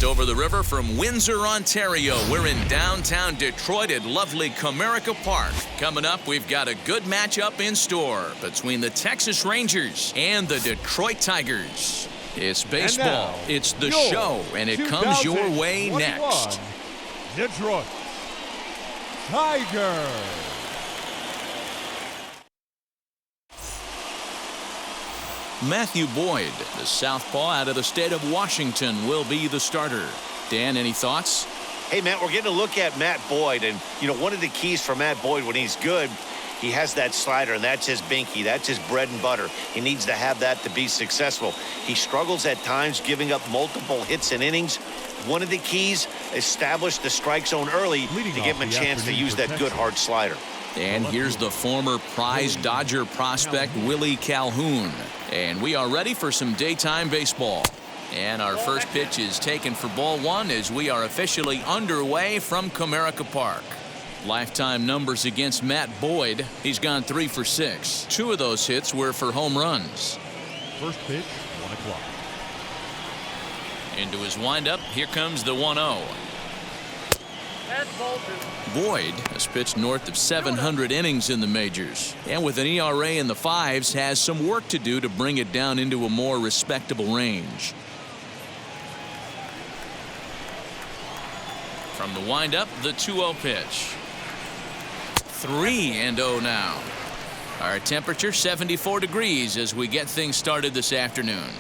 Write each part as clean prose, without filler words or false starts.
Just over the river from Windsor, Ontario, we're in downtown Detroit at lovely Comerica Park. Coming up, we've got a good matchup in store between the Texas Rangers and the Detroit Tigers. It's baseball, it's the show, and it comes your way next. Detroit Tigers. Matthew Boyd, the southpaw out of the state of Washington, will be the starter. Dan, any thoughts? Hey, Matt, we're getting a look at Matt Boyd. And, you know, one of the keys for Matt Boyd when he's good, he has that slider, and that's his binky. That's his bread and butter. He needs to have that to be successful. He struggles at times giving up multiple hits and innings. One of the keys, establish the strike zone early to give him a chance to use that good hard slider. And here's the former prize Dodger prospect, Willie Calhoun. And we are ready for some daytime baseball. And our first pitch is taken for ball one as we are officially underway from Comerica Park. Lifetime numbers against Matt Boyd. He's gone 3 for 6. 2 of those hits were for home runs. First pitch, 1 o'clock. Into his windup, here comes the 1-0. Boyd has pitched north of 700 innings in the majors, and with an ERA in the 5s, has some work to do to bring it down into a more respectable range. From the windup, the 2-0 pitch. 3-0 now. Our temperature 74 degrees as we get things started this afternoon.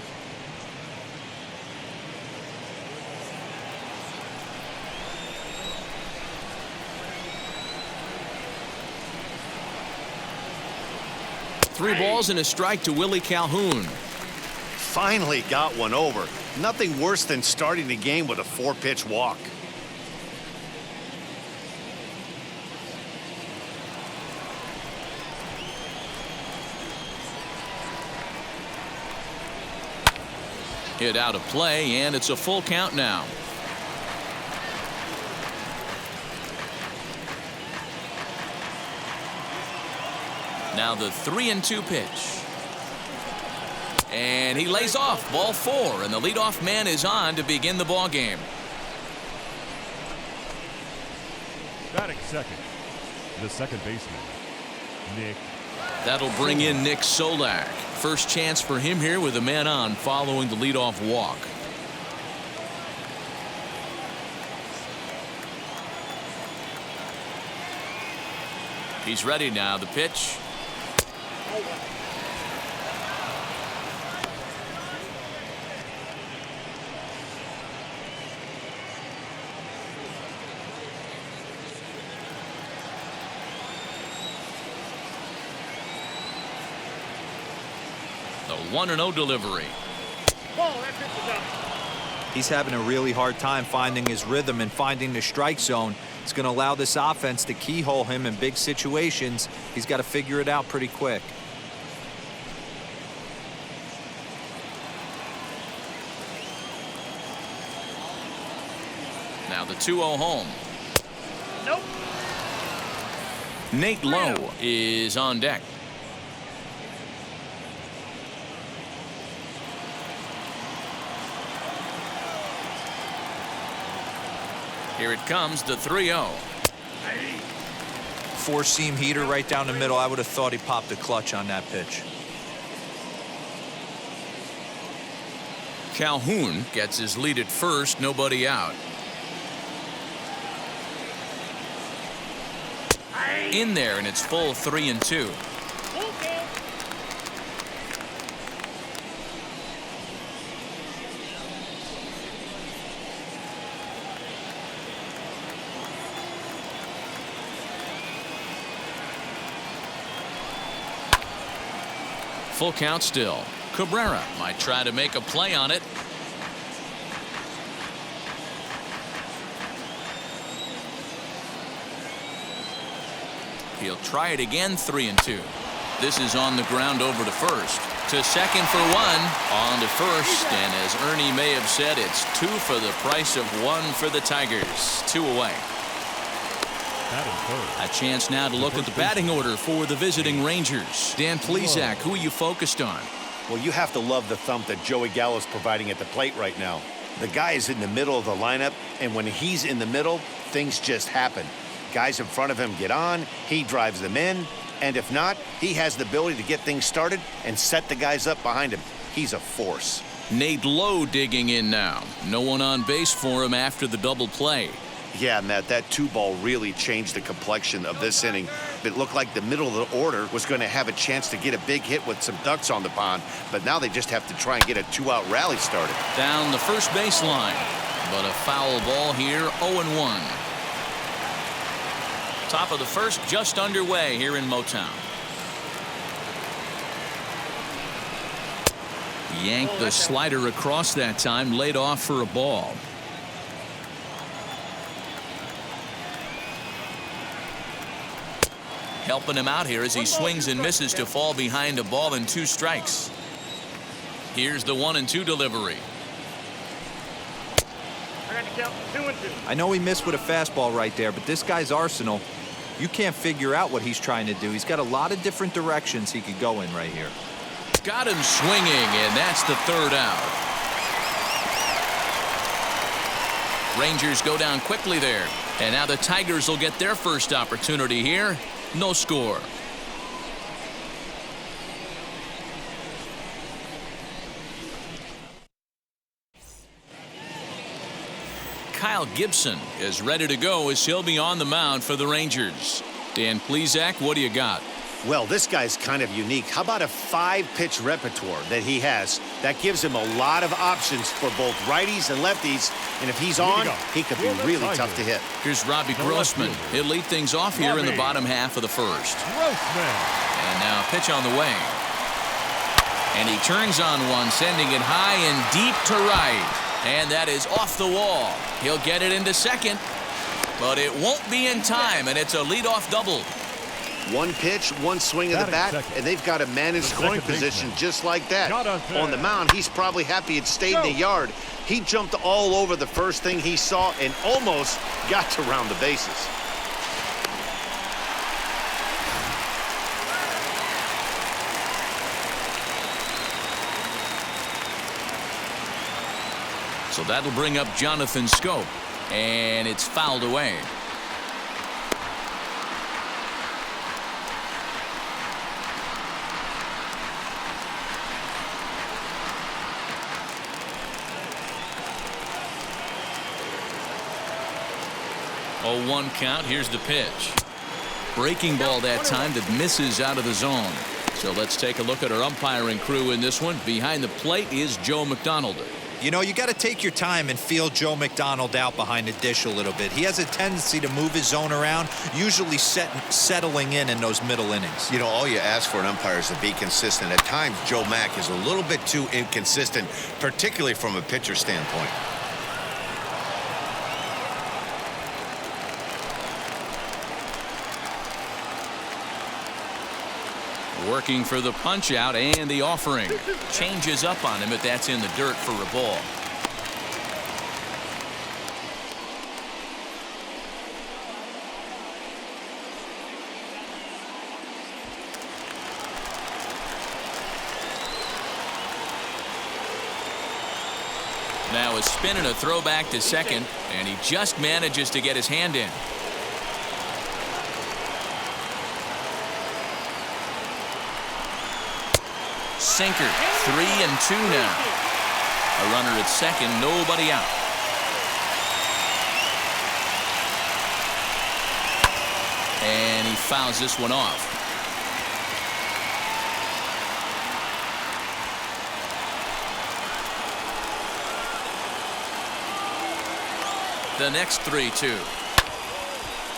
Three balls and a strike to Willie Calhoun. Finally got one over. Nothing worse than starting the game with a 4-pitch walk. Hit out of play, and it's a full count now. Now the 3-2 pitch. And he lays off, ball 4, and the leadoff man is on to begin the ball game. Batting second, the second baseman, Nick. That'll bring in Nick Solak. First chance for him here with a man on following the leadoff walk. He's ready now. The pitch. The 1-0 delivery. He's having a really hard time finding his rhythm and finding the strike zone. It's going to allow this offense to keyhole him in big situations. He's got to figure it out pretty quick. Now the 2-0 home. Nope. Nate Lowe is on deck. Here it comes, the 3-0. Four-seam heater right down the middle. I would have thought he popped a clutch on that pitch. Calhoun gets his lead at first, nobody out. In there, and it's full 3-2. Full count still. Cabrera might try to make a play on it. He'll try it again. 3-2. This is on the ground over to first. To second for 1. On to first. And as Ernie may have said, it's 2 for the price of 1 for the Tigers. 2 away. A chance now to look at the batting order for the visiting Rangers. Dan Plesac, who are you focused on? Well, you have to love the thump that Joey Gallo's providing at the plate right now. The guy is in the middle of the lineup, and when he's in the middle, things just happen. Guys in front of him get on, he drives them in, and if not, he has the ability to get things started and set the guys up behind him. He's a force. Nate Lowe digging in now. No one on base for him after the double play. Yeah, Matt, that 2-ball really changed the complexion of this inning. It looked like the middle of the order was going to have a chance to get a big hit with some ducks on the pond, but now they just have to try and get a 2-out rally started. Down the first baseline, but a foul ball here, 0-1. Top of the first just underway here in Motown. Yanked the slider across that time, laid off for a ball. Helping him out here as he swings and misses to fall behind a ball and 2 strikes. Here's the 1-2 delivery. I know he missed with a fastball right there, but this guy's arsenal, you can't figure out what he's trying to do. He's got a lot of different directions he could go in right here. Got him swinging, and that's the 3rd out. Rangers go down quickly there, and now the Tigers will get their first opportunity here. No score. Kyle Gibson is ready to go as he'll be on the mound for the Rangers. Dan Plesac, what do you got? Well, this guy's kind of unique. How about a 5-pitch repertoire that he has? That gives him a lot of options for both righties and lefties. And if he's on, he could be really tough to hit. Here's Robbie Grossman. He'll lead things off here in the bottom half of the first. And now pitch on the way. And he turns on one, sending it high and deep to right. And that is off the wall. He'll get it into second, but it won't be in time, and it's a leadoff double. 1 pitch, 1 swing of the bat, and they've got a man in scoring position just like that. On the mound, he's probably happy it stayed in the yard. He jumped all over the first thing he saw and almost got to round the bases. So that'll bring up Jonathan Scope, and it's fouled away. Oh, 1 count. Here's the pitch. Breaking ball that time that misses out of the zone. So let's take a look at our umpiring crew in this one. Behind the plate is Joe McDonald. You know, you got to take your time and feel Joe McDonald out behind the dish a little bit. He has a tendency to move his zone around, usually settling in those middle innings. You know, all you ask for an umpire is to be consistent. At times, Joe Mack is a little bit too inconsistent, particularly from a pitcher standpoint. Working for the punch out and the offering. Changes up on him, but that's in the dirt for a ball. Now a spin and a throw back to second, and he just manages to get his hand in. Sinker, 3-2 now. A runner at second, nobody out. And he fouls this one off. The next 3-2.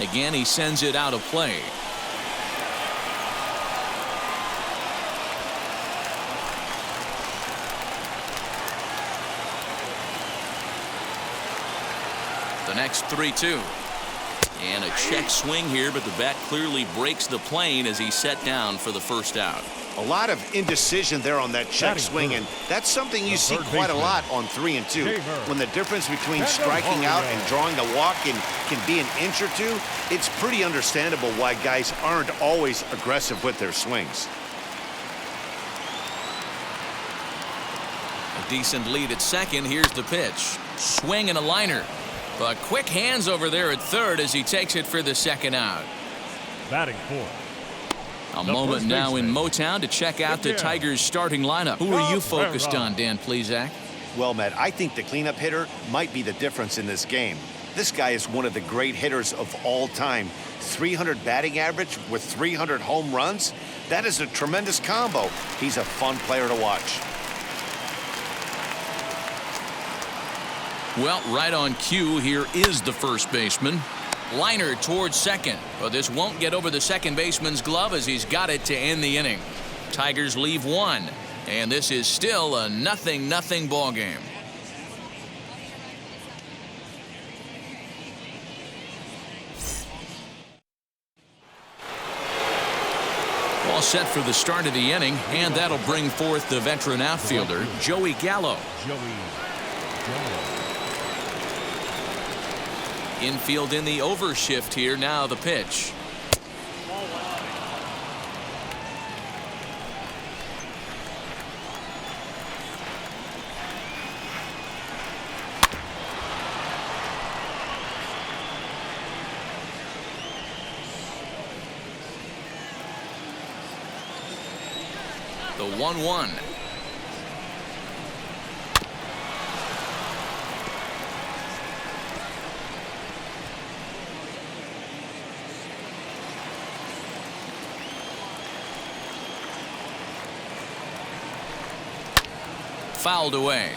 Again, he sends it out of play. The next 3-2. And a check swing here, but the bat clearly breaks the plane as he's set down for the first out. A lot of indecision there on that check swing, and that's something you see quite a lot on 3-2. When the difference between striking out and drawing the walk can be an inch or two, it's pretty understandable why guys aren't always aggressive with their swings. decent lead at second. Here's the pitch. Swing and a liner. But quick hands over there at third as he takes it for the second out. Batting fourth. A moment now in Motown to check out the Tigers starting lineup. Who are you focused on, Dan Plesac? Well, Matt, I think the cleanup hitter might be the difference in this game. This guy is one of the great hitters of all time. 300 batting average with 300 home runs. That is a tremendous combo. He's a fun player to watch. Well, right on cue, here is the first baseman. Liner towards second, but this won't get over the second baseman's glove as he's got it to end the inning. Tigers leave one, and this is still a 0-0 ball game. All set for the start of the inning, and that'll bring forth the veteran outfielder, Joey Gallo. Infield in the overshift here. Now the pitch. The 1-1. Fouled away.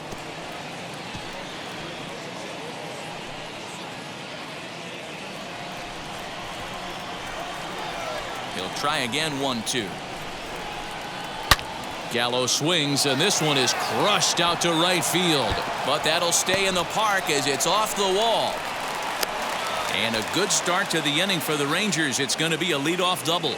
He'll try again. 1-2. Gallo swings, and this one is crushed out to right field, but that'll stay in the park as it's off the wall. And a good start to the inning for the Rangers. It's going to be a leadoff double.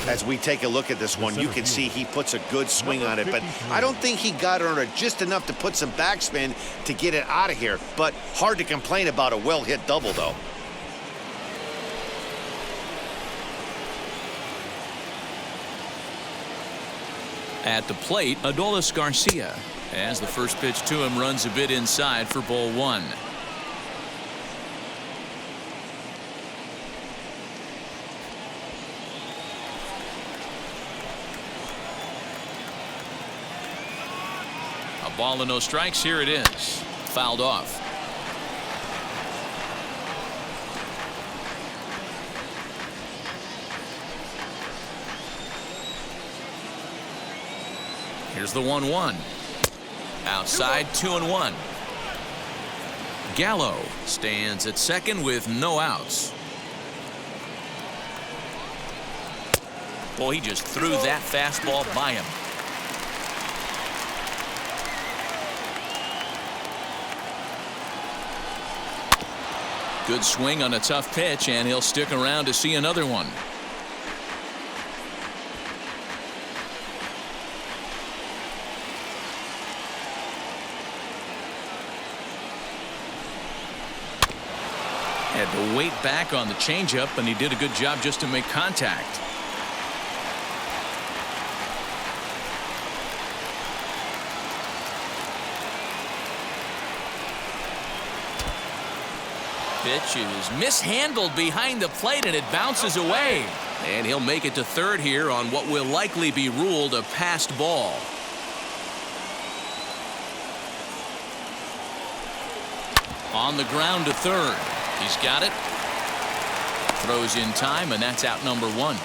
As we take a look at this one, you can see he puts a good swing on it, but I don't think he got it on it just enough to put some backspin to get it out of here. But hard to complain about a well-hit double, though. At the plate, Adolis Garcia, as the first pitch to him runs a bit inside for ball one. A ball and no strikes. Here it is. Fouled off. Here's the 1-1. Outside, 2-1. Gallo stands at second with no outs. Boy, he just threw that fastball by him. Good swing on a tough pitch, and he'll stick around to see another one. Had to wait back on the changeup, and he did a good job just to make contact. Pitch is mishandled behind the plate, and it bounces away. And he'll make it to third here on what will likely be ruled a passed ball. On the ground to third. He's got it. Throws in time, and that's out number one.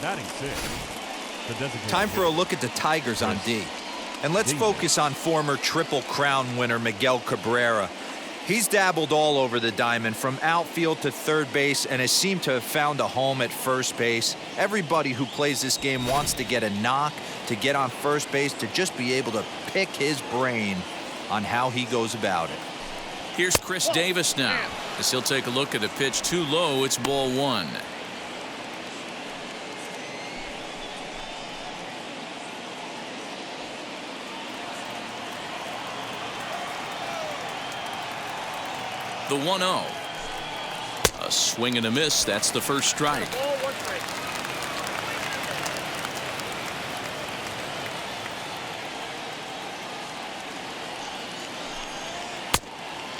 Batting sixth. Time for a look at the Tigers on D. And let's focus on former Triple Crown winner Miguel Cabrera. He's dabbled all over the diamond, from outfield to third base, and has seemed to have found a home at first base. Everybody who plays this game wants to get a knock, to get on first base, to just be able to pick his brain on how he goes about it. Here's Chris Davis now, as he'll take a look at a pitch too low. It's ball one. The 1-0. A swing and a miss. That's the first strike.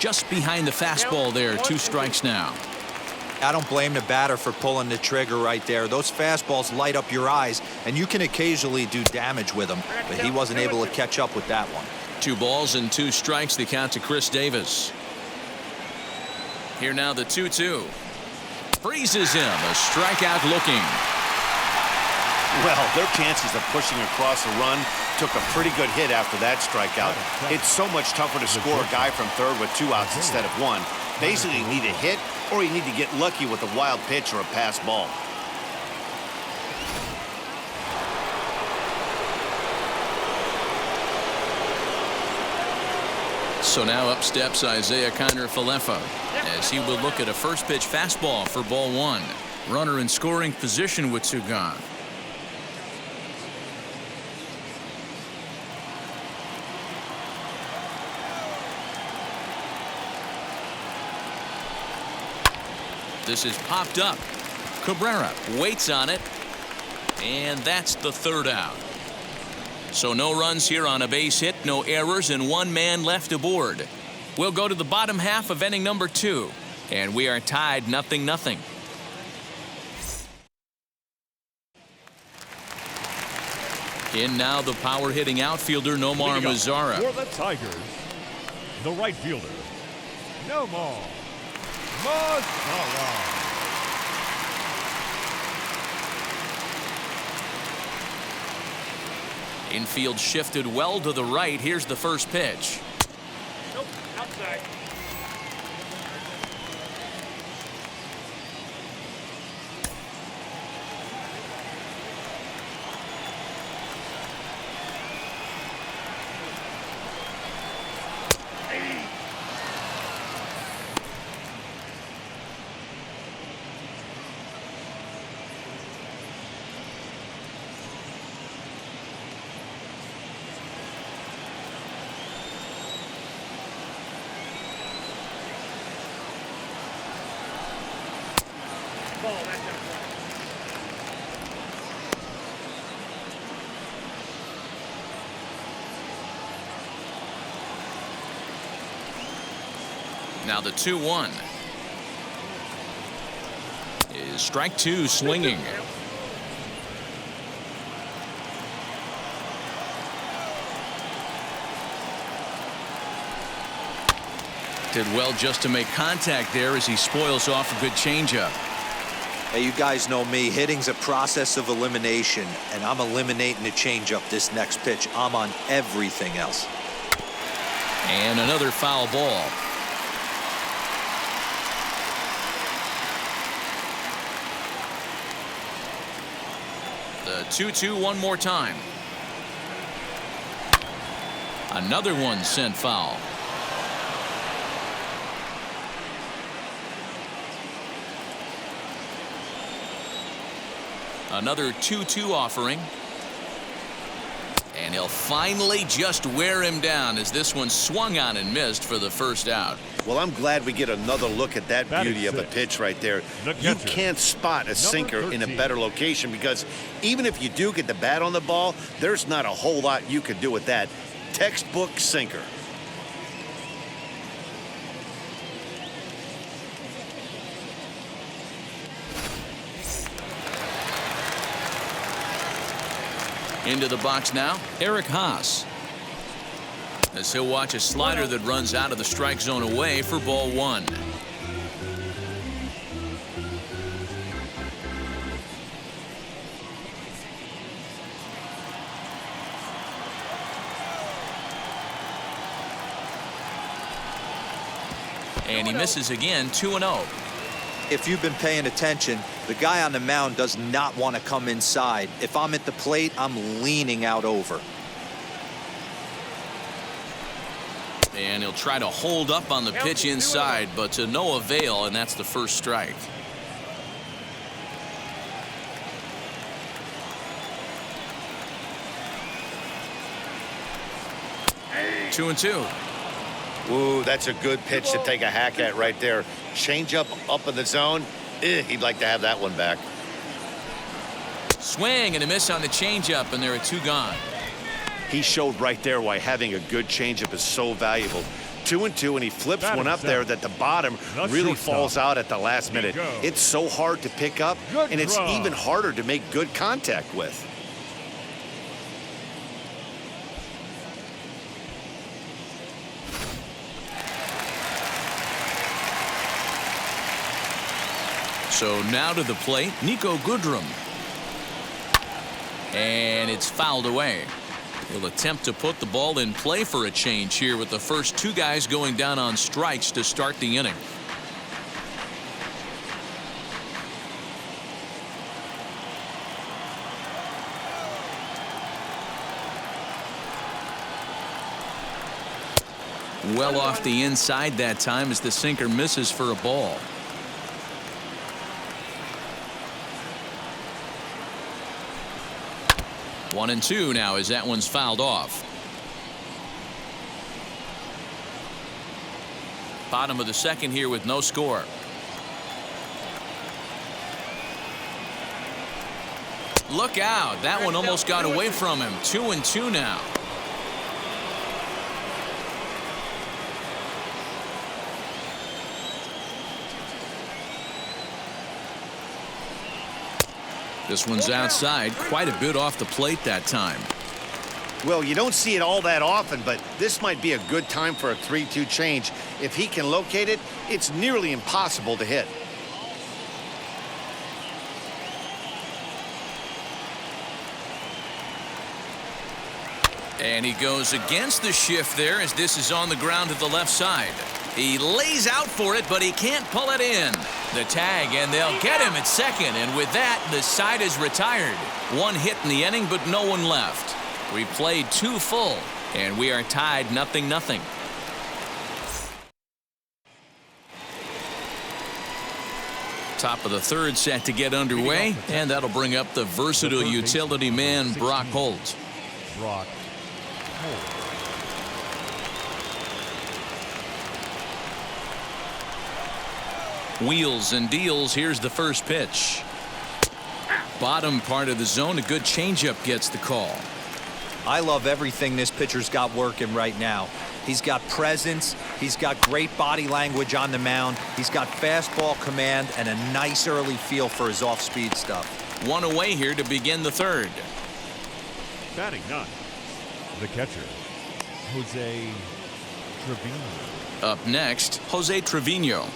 just behind the fastball there. 2 strikes now. I don't blame the batter for pulling the trigger right there. Those fastballs light up your eyes, and you can occasionally do damage with them, but he wasn't able to catch up with that one. 2 balls and 2 strikes, the count to Chris Davis. Here now the 2-2. Freezes him, a strikeout looking. Well, their chances of pushing across a run took a pretty good hit after that strikeout. It's so much tougher to score a guy from third with 2 outs instead of 1. Basically, you need a hit or you need to get lucky with a wild pitch or a pass ball. So now up steps Isaiah Kiner-Falefa as he will look at a first pitch fastball for ball 1. Runner in scoring position with 2 gone. This is popped up. Cabrera waits on it, and that's the 3rd out. So no runs here on a base hit, no errors, and 1 man left aboard. We'll go to the bottom half of inning number 2, and we are tied 0-0. In now the power hitting outfielder Nomar Mazara. For the Tigers, the right fielder, Nomar Mazara. Infield shifted well to the right. Here's the first pitch. Nope, outside. Now the 2-1 is strike 2 swinging. Did well just to make contact there as he spoils off a good changeup. Hey, you guys know me. Hitting's a process of elimination, and I'm eliminating the changeup this next pitch. I'm on everything else. And another foul ball. The 2-2 one more time. Another one sent foul. Another 2-2 offering. And he'll finally just wear him down as this one swung on and missed for the first out. Well, I'm glad we get another look at that Batting beauty of a 6. pitch right there. The You catcher, can't spot a sinker in a 13. better location because even if you do get the bat on the ball, there's not a whole lot you can do with that. Textbook sinker. Into the box now, Eric Haas. As he'll watch a slider that runs out of the strike zone away for ball 1. And he misses again, 2-0. If you've been paying attention, the guy on the mound does not want to come inside. If I'm at the plate, I'm leaning out over. And he'll try to hold up on the pitch inside, but to no avail, and that's the first strike. Hey. 2-2. Ooh, that's a good pitch to take a hack at right there. Change up in the zone. He'd like to have that one back. Swing and a miss on the changeup, and there are 2 gone. He showed right there why having a good changeup is so valuable. 2-2, and he flips Batting one up there seven. that the bottom The really shortstop. falls out at the last minute. Nico. It's so hard to pick up, Good and it's draw. even harder to make good contact with. So now to the plate, Nico Goodrum. And it's fouled away. He'll attempt to put the ball in play for a change here with the first two guys going down on strikes to start the inning. Well off the inside that time as the sinker misses for a ball. One and two now as that one's fouled off. Bottom of the second here with no score. Look out. That one almost got away from him. 2-2 now. This one's outside, quite a bit off the plate that time. Well, you don't see it all that often, but this might be a good time for a 3-2 change. If he can locate it, it's nearly impossible to hit. And he goes against the shift there as this is on the ground to the left side. He lays out for it, but he can't pull it in. The tag, and they'll get him at second. And with that, the side is retired. One hit in the inning, but no one left. We played two full, and we are tied 0-0. Top of the third set to get underway, and that'll bring up the versatile utility man, Brock Holt. Brock. Wheels and deals. Here's the first pitch. Bottom part of the zone. A good changeup gets the call. I love everything this pitcher's got working right now. He's got presence. He's got great body language on the mound. He's got fastball command and a nice early feel for his off-speed stuff. One away here to begin the third. Batting none. The catcher, Jose Trevino. Up next, Jose Trevino.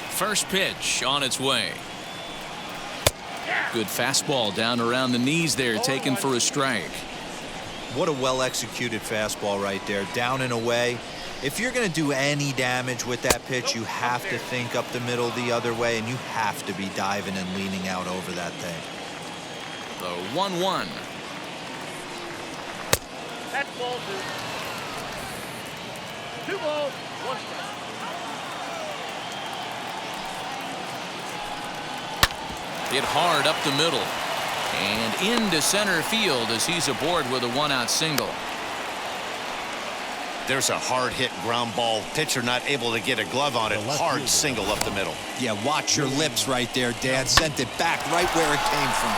First pitch on its way. Good fastball down around the knees there, taken for a strike. What a well-executed fastball right there, down and away. If you're going to do any damage with that pitch, you have to think up the middle the other way, and you have to be diving and leaning out over that thing. The 1-1. That's ball two. 2 balls, 1 strike. Hit hard up the middle and into center field as he's aboard with a 1-out single. There's a hard hit ground ball. Pitcher not able to get a glove on it. Hard single up the middle. Yeah, watch your lips right there, Dad. Sent it back right where it came from.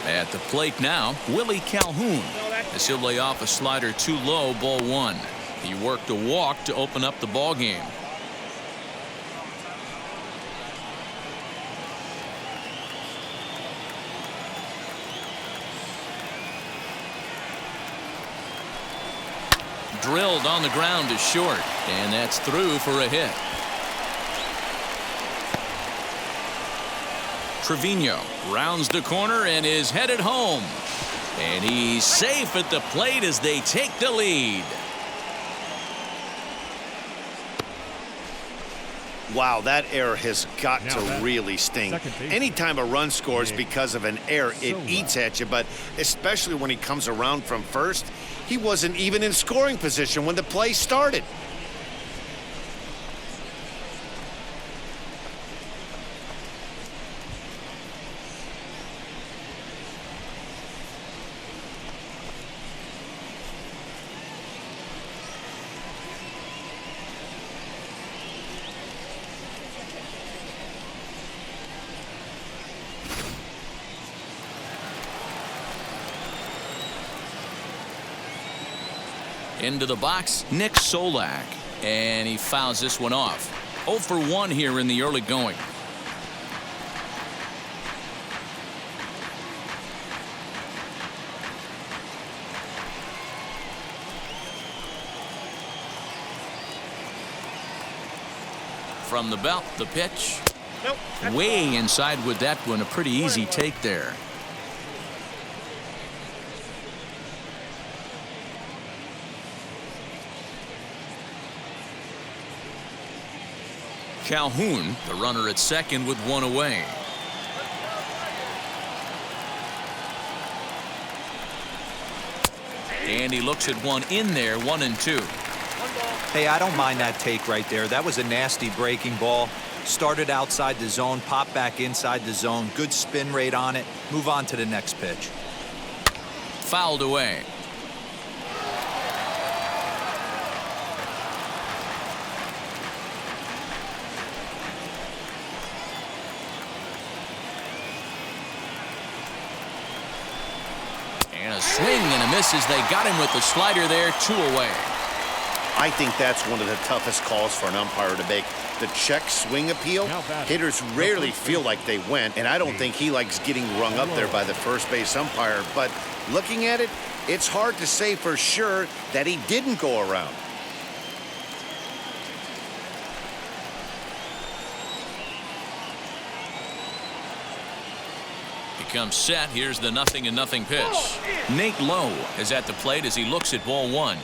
At the plate now, Willie Calhoun. As he'll lay off a slider too low, ball 1. He worked a walk to open up the ball game. Drilled on the ground to short, and that's through for a hit. Trevino rounds the corner and is headed home. And he's safe at the plate as they take the lead. Wow, that error has got to really sting. Anytime a run scores because of an error, it eats at you, but especially when he comes around from first, he wasn't even in scoring position when the play started. Into the box, Nick Solak. And he fouls this one off. 0 for 1 here in the early going. From the belt, the pitch. Nope. Way inside with that one. A pretty easy take there. Calhoun, the runner at second with one away. And he looks at one in there, 1-2. Hey, I don't mind that take right there. That was a nasty breaking ball. Started outside the zone, popped back inside the zone. Good spin rate on it. Move on to the next pitch. Fouled away. And a swing and a miss as they got him with the slider there, 2 away. I think that's one of the toughest calls for an umpire to make. The check swing appeal, hitters rarely feel like they went, and I don't think he likes getting rung up there by the first base umpire. But looking at it, it's hard to say for sure that he didn't go around. He comes set. Here's the 0-0 pitch. Nate Lowe is at the plate as he looks at ball 1.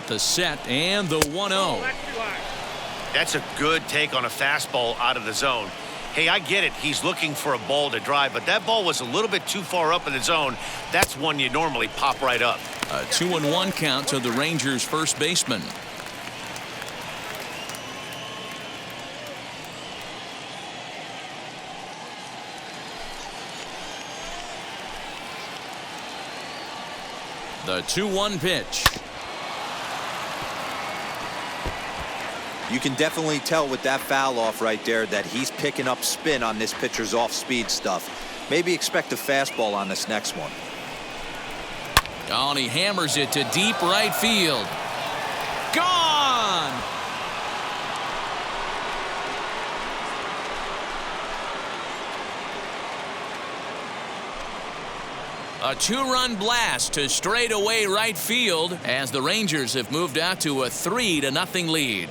The set and the 1-0. That's a good take on a fastball out of the zone. Hey, I get it. He's looking for a ball to drive, but that ball was a little bit too far up in the zone. That's one you normally pop right up. A 2-1 count to the Rangers' first baseman. The 2-1 pitch. You can definitely tell with that foul off right there that he's picking up spin on this pitcher's off-speed stuff. Maybe expect a fastball on this next one. Oh, and he hammers it to deep right field. Gone! A 2-run blast to straightaway right field as the Rangers have moved out to a 3-0 lead.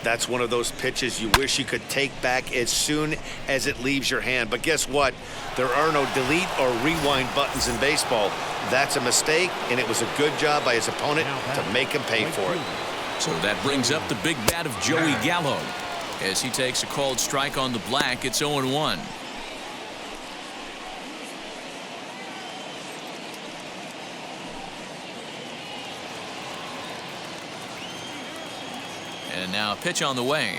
That's one of those pitches you wish you could take back as soon as it leaves your hand. But guess what? There are no delete or rewind buttons in baseball. That's a mistake, and it was a good job by his opponent to make him pay for it. So that brings up the big bat of Joey Gallo. As he takes a called strike on the black, it's 0-1. And now a pitch on the way.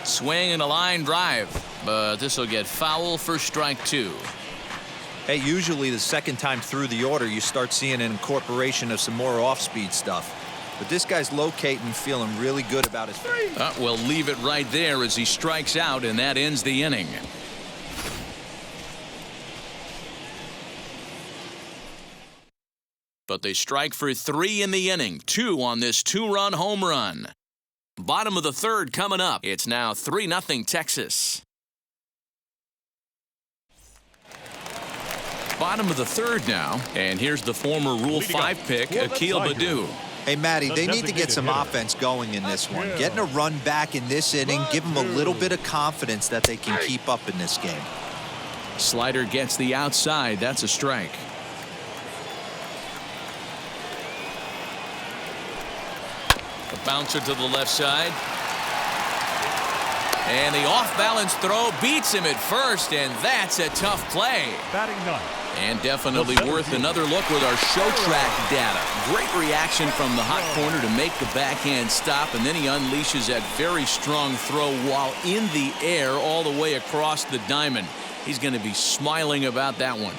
Swing and a line drive, but this will get foul for strike 2. Hey, usually the second time through the order, you start seeing an incorporation of some more off-speed stuff. But this guy's locating, feeling really good about his. We'll leave it right there as he strikes out, and that ends the inning. But they strike for 3 in the inning, 2 on this 2-run home run. Bottom of the third coming up. It's now 3-0 Texas. Bottom of the third now, and here's the former Rule 5 pick, Akil Baddoo. Hey, Matty, they need to get some offense going in this one. Getting a run back in this inning, give them a little bit of confidence that they can keep up in this game. Slider gets the outside. That's a strike. A bouncer to the left side. And the off-balance throw beats him at first, and that's a tough play. Batting ninth. And definitely worth another look with our show track data. Great reaction from the hot corner to make the backhand stop, and then he unleashes that very strong throw while in the air all the way across the diamond. He's going to be smiling about that one.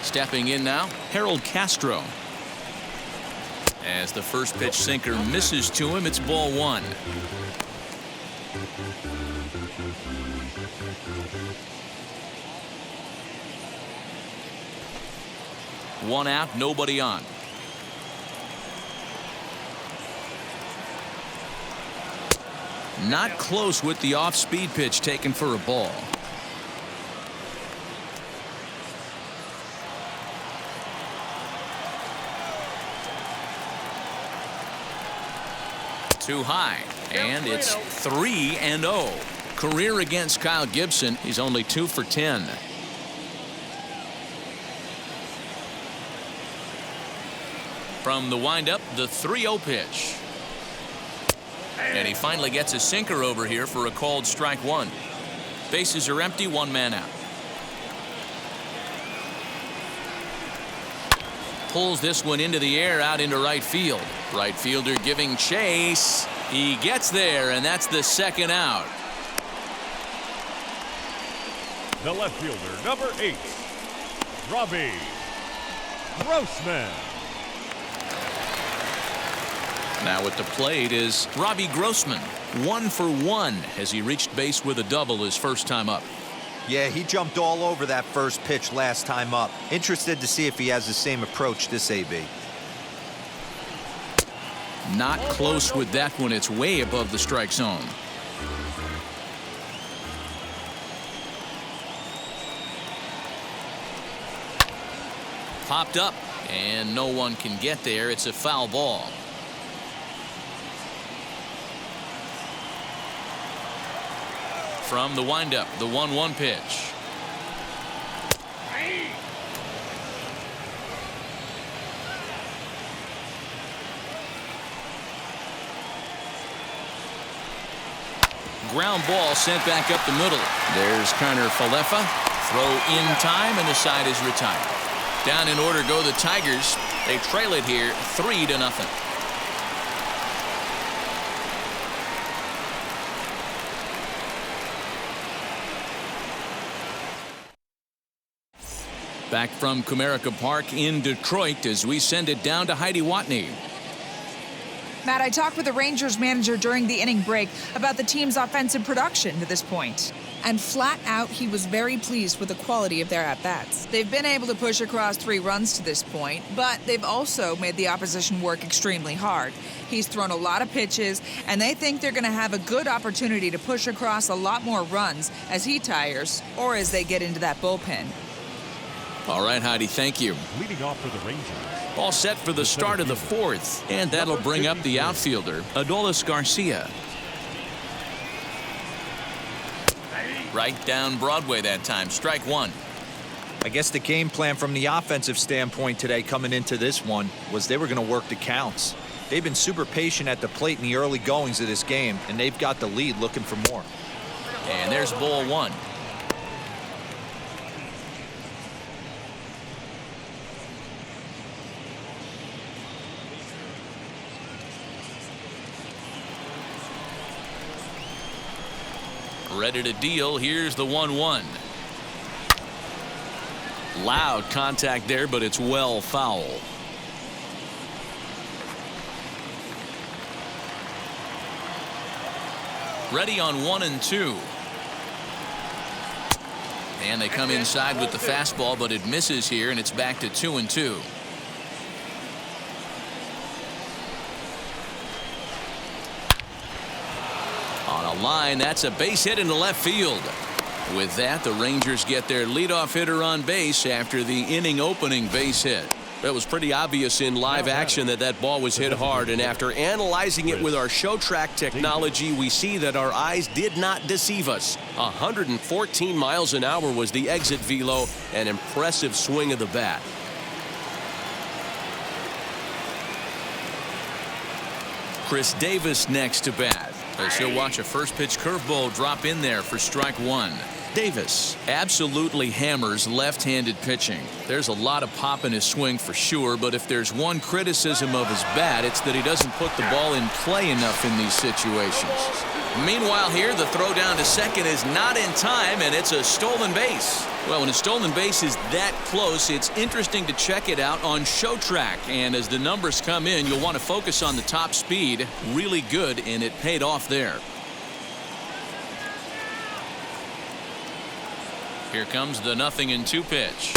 Stepping in now, Harold Castro. As the first pitch sinker misses to him, it's ball one. One out, nobody on. Not close with the off-speed pitch taken for a ball. Too high, and it's 3-0. Career against Kyle Gibson. He's only 2 for 10. From the windup, the 3-0 pitch. And he finally gets a sinker over here for a called strike one. Bases are empty, one man out. Pulls this one into the air out into right field. Right fielder giving chase. He gets there, and that's the second out. The left fielder, number 8, Robbie Grossman. Now at the plate is Robbie Grossman. 1 for 1 as he reached base with a double his first time up. Yeah, he jumped all over that first pitch last time up. Interested to see if he has the same approach this AB. Not close with that one. It's way above the strike zone. Popped up, and no one can get there. It's a foul ball. From the windup, the 1-1 pitch. Ground ball sent back up the middle. There's Connor Falefa. Throw in time, and the side is retired. Down in order go the Tigers. They trail it here 3-0. Back from Comerica Park in Detroit as we send it down to Heidi Watney. Matt, I talked with the Rangers manager during the inning break about the team's offensive production to this point. And flat out, he was very pleased with the quality of their at-bats. They've been able to push across 3 runs to this point, but they've also made the opposition work extremely hard. He's thrown a lot of pitches, and they think they're going to have a good opportunity to push across a lot more runs as he tires or as they get into that bullpen. All right, Heidi, thank you. Leading off for the Rangers. All set for the start of the 4th, and that'll bring up the outfielder, Adolis Garcia. Right down Broadway that time. Strike one. I guess the game plan from the offensive standpoint today coming into this one was they were going to work the counts. They've been super patient at the plate in the early goings of this game, and they've got the lead looking for more. And there's ball one. Ready to deal. Here's the 1-1. Loud contact there, but it's well foul. Ready on 1 and 2. And they come inside with the fastball, but it misses here, and it's back to 2 and 2. On a line, that's a base hit into left field. With that, the Rangers get their leadoff hitter on base after the inning opening base hit. It was pretty obvious in live action that ball was hit hard, and after analyzing it with our show track technology, we see that our eyes did not deceive us. 114 miles an hour was the exit velo, an impressive swing of the bat. Chris Davis next to bat, as he'll watch a first pitch curveball drop in there for strike one. Davis absolutely hammers left-handed pitching. There's a lot of pop in his swing for sure, but if there's one criticism of his bat, it's that he doesn't put the ball in play enough in these situations. Meanwhile here, the throw down to second is not in time, and it's a stolen base. Well, when a stolen base is that close, it's interesting to check it out on Show Track. And as the numbers come in, you'll want to focus on the top speed. Really good, and it paid off there. Here comes the 0-2 pitch.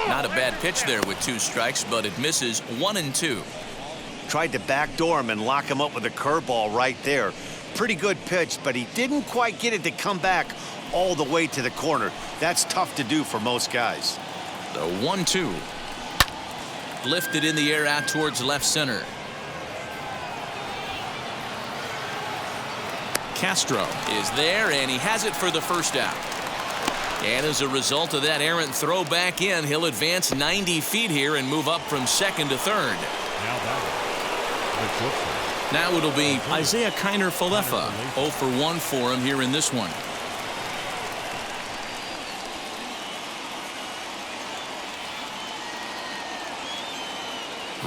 Not a bad pitch there with 2 strikes, but it misses 1-2. Tried to backdoor him and lock him up with a curveball right there. Pretty good pitch, but he didn't quite get it to come back all the way to the corner. That's tough to do for most guys. The 1-2. Lifted in the air out towards left center. Castro is there, and he has it for the first out. And as a result of that errant throw back in, he'll advance 90 feet here and move up from second to third. Now it'll be Isaiah Kiner-Falefa. 0 for 1 for him here in this one.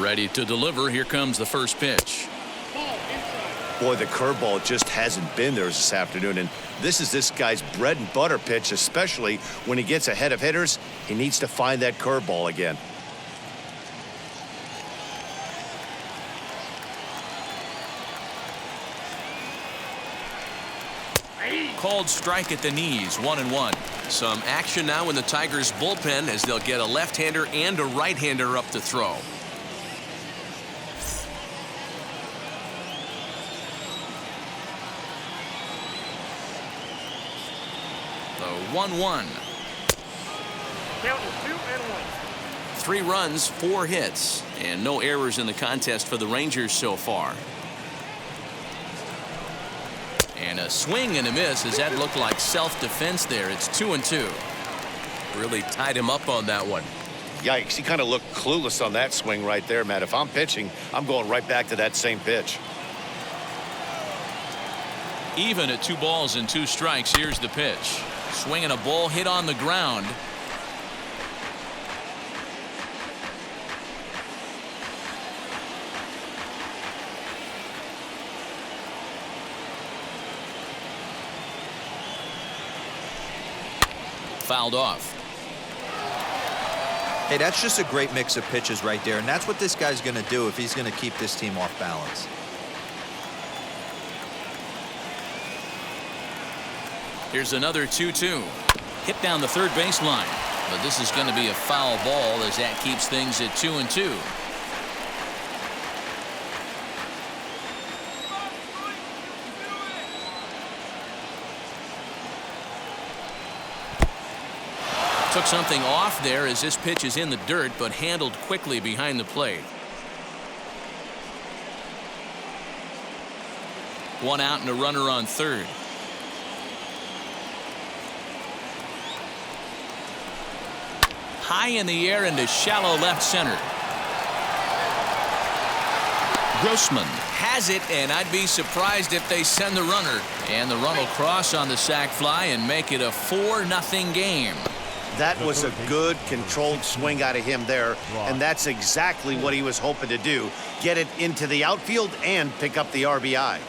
Ready to deliver. Here comes the first pitch. Boy, the curveball just hasn't been there this afternoon, and this is this guy's bread and butter pitch, especially when he gets ahead of hitters. He needs to find that curveball again. Called strike at the knees, 1-1. Some action now in the Tigers bullpen as they'll get a left-hander and a right-hander up to throw. The 1-1. Count is 2-1. 3 runs, 4 hits, and no errors in the contest for the Rangers so far. And a swing and a miss as that looked like self-defense there. It's 2-2. Really tied him up on that one. Yikes, he kind of looked clueless on that swing right there, Matt. If I'm pitching, I'm going right back to that same pitch. Even at 2 balls and 2 strikes, here's the pitch. Swinging a ball hit on the ground. Fouled off. Hey, that's just a great mix of pitches right there, and that's what this guy's going to do if he's going to keep this team off balance. Here's another 2-2. Hit down the third baseline, but this is going to be a foul ball as that keeps things at 2-2. Took something off there as this pitch is in the dirt, but handled quickly behind the plate. 1 out and a runner on third. High in the air into shallow left center. Grossman has it, and I'd be surprised if they send the runner. And the run will cross on the sac fly and make it a 4-0 game. That was a good, controlled swing out of him there, and that's exactly what he was hoping to do. Get it into the outfield and pick up the RBI.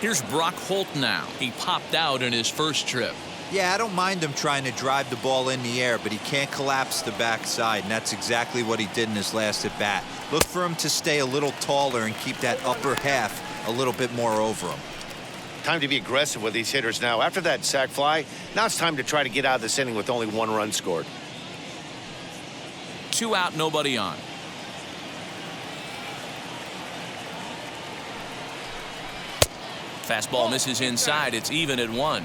Here's Brock Holt now. He popped out in his first trip. Yeah, I don't mind him trying to drive the ball in the air, but he can't collapse the backside, and that's exactly what he did in his last at bat. Look for him to stay a little taller and keep that upper half a little bit more over him. Time to be aggressive with these hitters now. After that sac fly, now it's time to try to get out of this inning with only 1 run scored. 2 out, nobody on. Fastball misses inside. It's even at 1.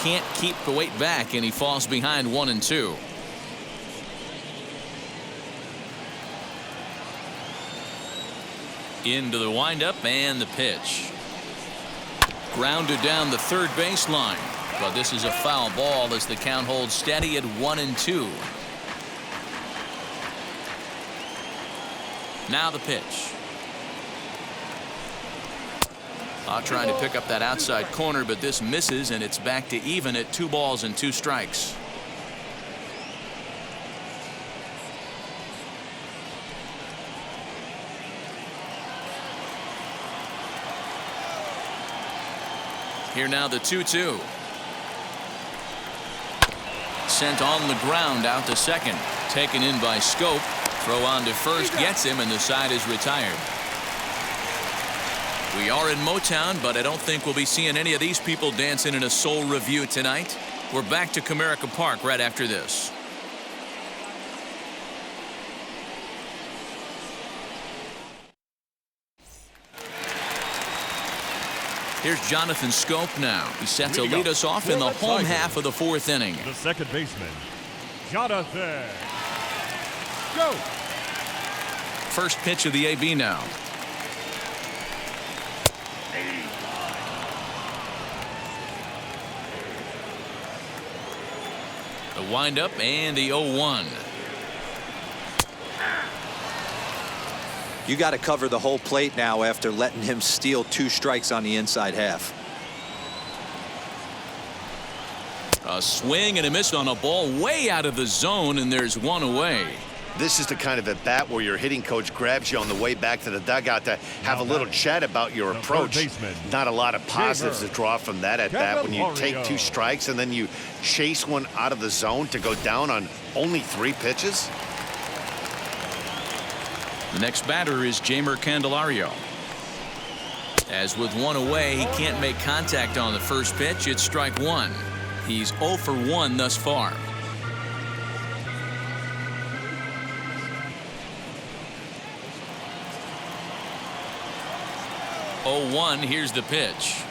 Can't keep the weight back, and he falls behind 1-2. Into the windup and the pitch. Grounded down the third baseline, but this is a foul ball as the count holds steady at 1-2. Now the pitch. Trying to pick up that outside corner, but this misses, and it's back to even at 2 balls and 2 strikes. Here now the 2-2. Sent on the ground out to second. Taken in by Scope. Throw on to first gets him, and the side is retired. We are in Motown, but I don't think we'll be seeing any of these people dancing in a soul review tonight. We're back to Comerica Park right after this. Here's Jonathan Scope now. He's set to lead us off in the home half of the fourth inning. The second baseman, Jonathan Scope. First pitch of the AB now. The windup and the 0-1. You got to cover the whole plate now after letting him steal 2 strikes on the inside half. A swing and a miss on a ball way out of the zone, and there's one away. This is the kind of at bat where your hitting coach grabs you on the way back to the dugout to have a little chat about your approach. Not a lot of positives to draw from that at bat when you take 2 strikes and then you chase one out of the zone to go down on only 3 pitches. The next batter is Jeimer Candelario. As with one away, he can't make contact on the first pitch. It's strike 1. He's 0 for 1 thus far. Oh, 0-1. Here's the pitch.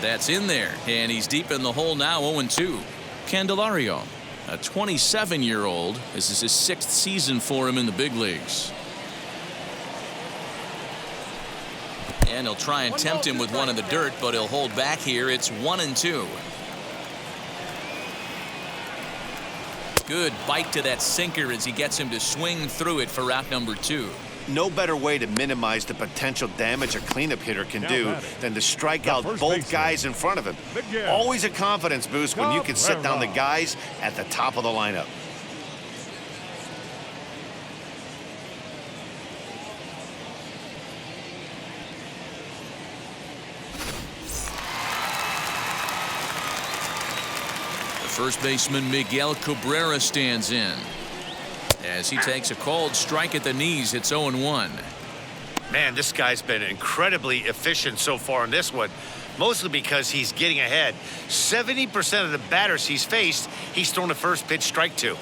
That's in there, and he's deep in the hole now. 0-2. Candelario, a 27-year-old. This is his 6th season for him in the big leagues. And he'll try and tempt him with one in the dirt, but he'll hold back here. It's 1-2. Good bite to that sinker as he gets him to swing through it for out number 2. No better way to minimize the potential damage a cleanup hitter can do than to strike out both guys in front of him. Always a confidence boost when you can sit down the guys at the top of the lineup. The first baseman Miguel Cabrera stands in. As he takes a called strike at the knees, it's 0-1. Man, this guy's been incredibly efficient so far in this one, mostly because he's getting ahead. 70% of the batters he's faced, he's thrown a first pitch strike to.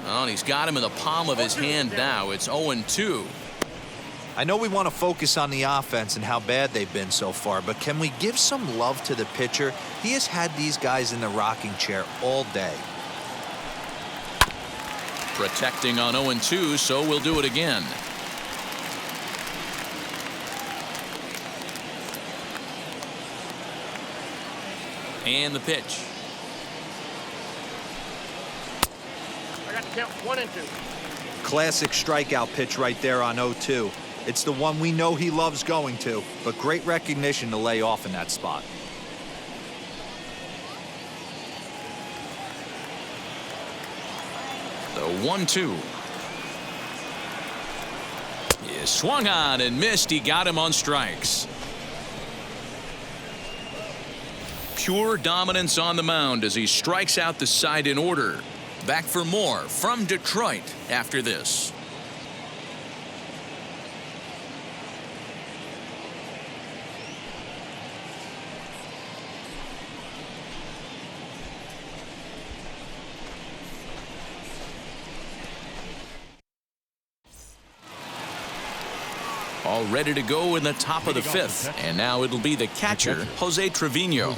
Well, and he's got him in the palm of his hand now. It's 0-2. I know we want to focus on the offense and how bad they've been so far, but can we give some love to the pitcher? He has had these guys in the rocking chair all day. Protecting on 0-2, so we'll do it again. And the pitch. I got to count 1 and 2. Classic strikeout pitch right there on 0-2. It's the one we know he loves going to, but great recognition to lay off in that spot. The 1-2. He swung on and missed. He got him on strikes. Pure dominance on the mound as he strikes out the side in order. Back for more from Detroit after this. All ready to go in the top of the 5th. And now it'll be the catcher, Jose Trevino.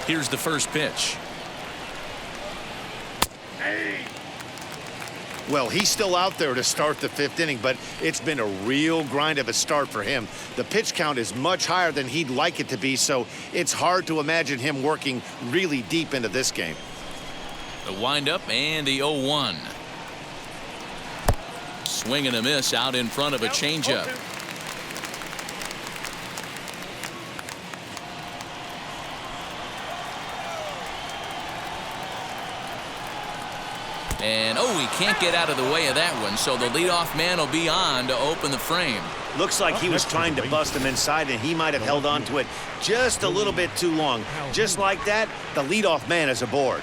Here's the first pitch. Well, he's still out there to start the 5th inning, but it's been a real grind of a start for him. The pitch count is much higher than he'd like it to be, so it's hard to imagine him working really deep into this game. The windup and the 0-1. Swing and a miss out in front of a changeup. And, oh, he can't get out of the way of that one, so the leadoff man will be on to open the frame. Looks like he was trying to bust him inside, and he might have held on to it just a little bit too long. Just like that, the leadoff man is aboard.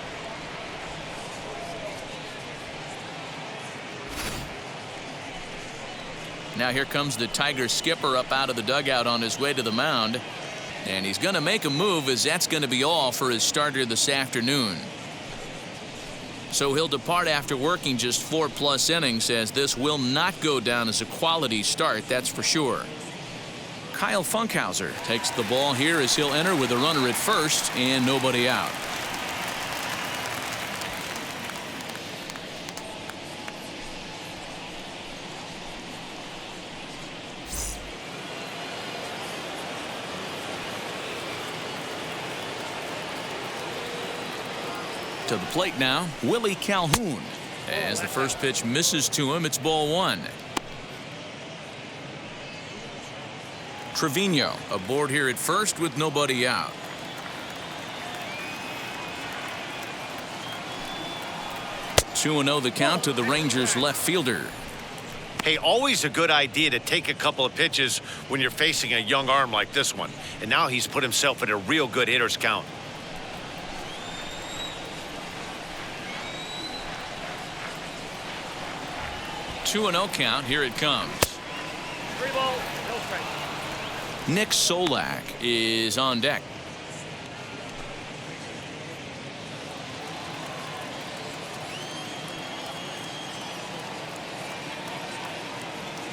Now here comes the Tigers skipper up out of the dugout on his way to the mound. And he's going to make a move, as that's going to be all for his starter this afternoon. So he'll depart after working just 4+ innings, as this will not go down as a quality start, that's for sure. Kyle Funkhauser takes the ball here as he'll enter with a runner at first and nobody out. To the plate now, Willie Calhoun. As the first pitch misses to him, it's ball 1. Trevino aboard here at first with nobody out. (2-0) the count to the Rangers left fielder. Hey, always a good idea to take a couple of pitches when you're facing a young arm like this one. And now he's put himself at a real good hitter's count. (2-0) count. Here it comes. 3 balls, no strikes. Nick Solak is on deck.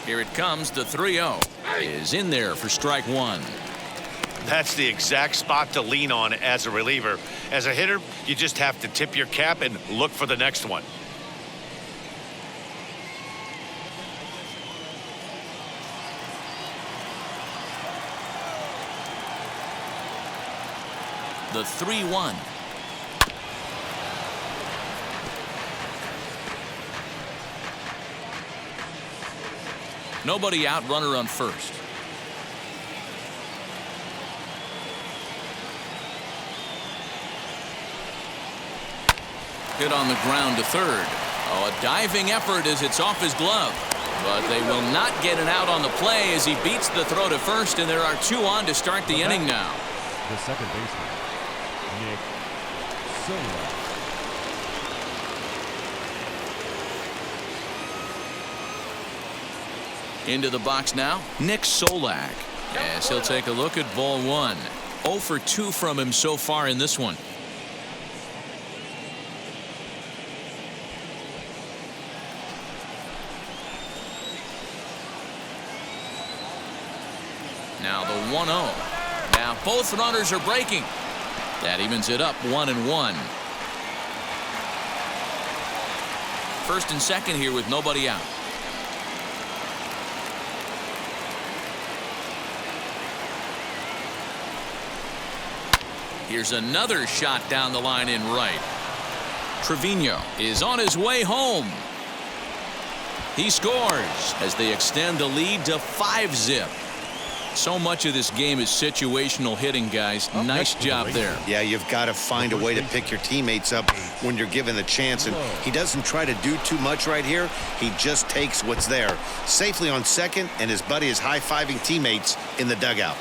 Here it comes. The 3-0 is in there for strike 1. That's the exact spot to lean on as a reliever. As a hitter, you just have to tip your cap and look for the next one. The 3-1. Nobody out, runner on first. Hit on the ground to third. Oh, a diving effort as it's off his glove. But they will not get an out on the play as he beats the throw to first, and there are 2 on to start the inning now. The second baseman, Nick Solak. Into the box now, Nick Solak, as he'll take a look at ball 1. 0 for 2 from him so far in this one. Now the 1-0. Now both runners are breaking. That evens it up 1-1. First and second here with nobody out. Here's another shot down the line in right. Trevino is on his way home. He scores as they extend the lead to 5-zip. So much of this game is situational hitting, guys. Nice job there. Yeah, you've got to find a way to pick your teammates up when you're given the chance, and he doesn't try to do too much right here. He just takes what's there. Safely on second, and his buddy is high-fiving teammates in the dugout.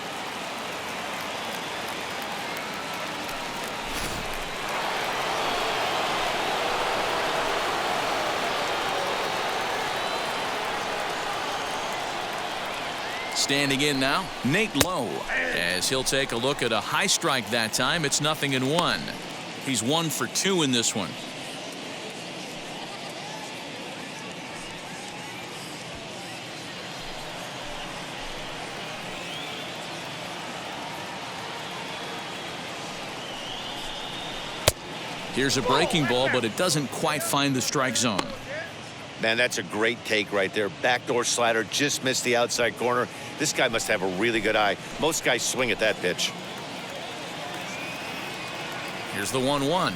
Standing in now, Nate Lowe, as he'll take a look at a high strike that time. It's 0-1. He's 1 for 2 in this one. Here's a breaking ball, but it doesn't quite find the strike zone. Man, that's a great take right there. Backdoor slider, just missed the outside corner. This guy must have a really good eye. Most guys swing at that pitch. Here's the 1-1.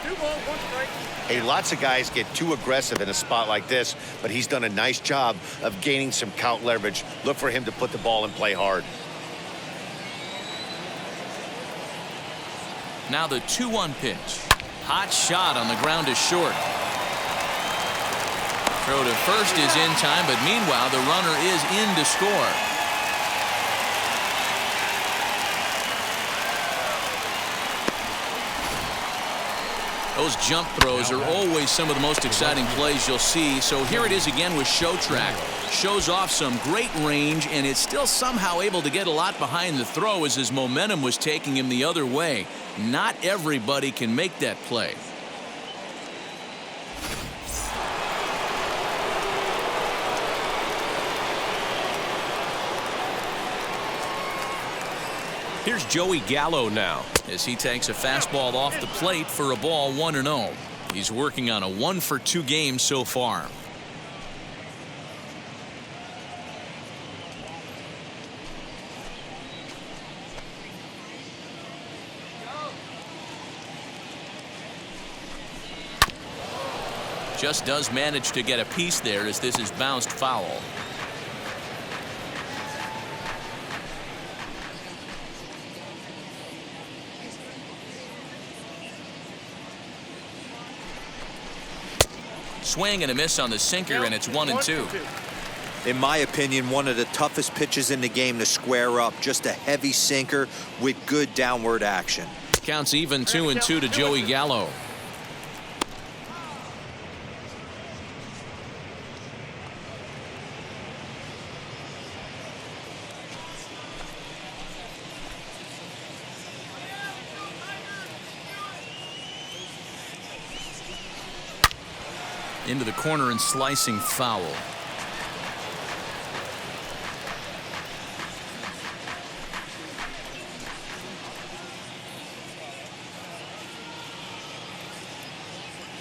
2 balls, 1 strike. Hey, lots of guys get too aggressive in a spot like this, but he's done a nice job of gaining some count leverage. Look for him to put the ball in play hard. Now the 2-1 pitch. Hot shot on the ground is short. Throw to first is in time, but meanwhile the runner is in to score. Those jump throws are always some of the most exciting plays you'll see. So here it is again with Show Track. Shows off some great range, and it's still somehow able to get a lot behind the throw as his momentum was taking him the other way. Not everybody can make that play. Here's Joey Gallo now, as he takes a fastball off the plate for a ball 1-0. He's working on a 1-for-2 game so far. Just does manage to get a piece there as this is bounced foul. Swing and a miss on the sinker, and it's 1-2. In my opinion, one of the toughest pitches in the game to square up. Just a heavy sinker with good downward action. Counts even 2-2 to Joey Gallo. Into the corner and slicing foul.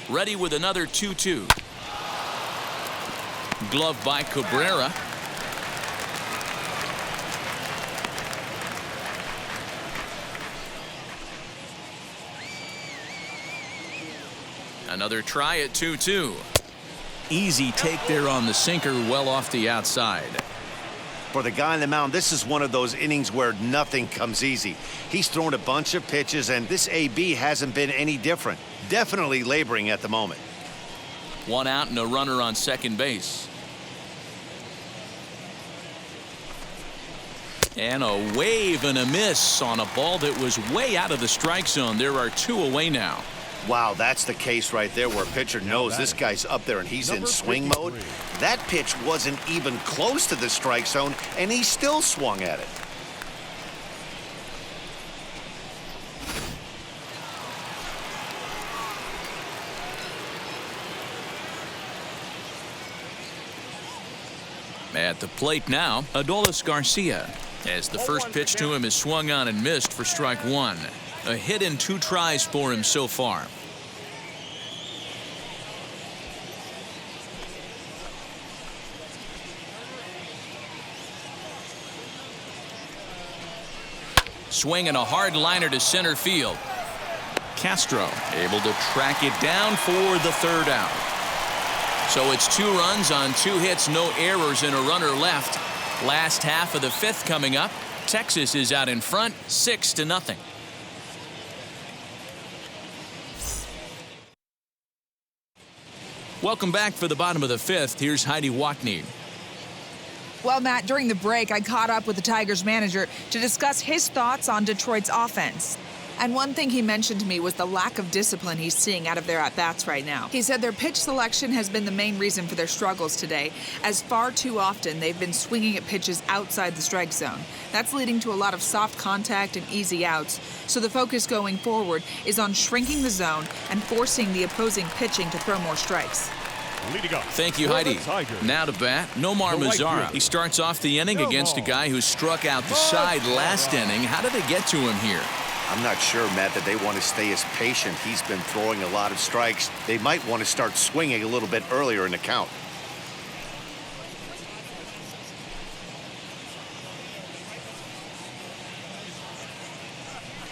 Ready with another 2-2. Glove by Cabrera. Another try at 2-2. Easy take there on the sinker, well off the outside. For the guy on the mound, this is one of those innings where nothing comes easy. He's thrown a bunch of pitches, and this AB hasn't been any different. Definitely laboring at the moment. One out and a runner on second base. And a wave and a miss on a ball that was way out of the strike zone. There are two away now. Wow, that's the case right there where a pitcher knows this guy's up there and he's in swing mode. That pitch wasn't even close to the strike zone, and he still swung at it. At the plate now, Adolis Garcia, as the first pitch to him is swung on and missed for strike one. A hit in 2 tries for him so far. Swinging a hard liner to center field. Castro able to track it down for the third out. So it's 2 runs on 2 hits, no errors, and a runner left. Last half of the 5th coming up. Texas is out in front, 6-0. Welcome back for the bottom of the 5th. Here's Heidi Watney. Well, Matt, during the break, I caught up with the Tigers manager to discuss his thoughts on Detroit's offense. And one thing he mentioned to me was the lack of discipline he's seeing out of their at-bats right now. He said their pitch selection has been the main reason for their struggles today, as far too often they've been swinging at pitches outside the strike zone. That's leading to a lot of soft contact and easy outs. So the focus going forward is on shrinking the zone and forcing the opposing pitching to throw more strikes. Thank you, Heidi. Now to bat, Nomar Mazara. He starts off the inning against a guy who struck out the side last inning. How did they get to him here? I'm not sure, Matt, that they want to stay as patient. He's been throwing a lot of strikes. They might want to start swinging a little bit earlier in the count.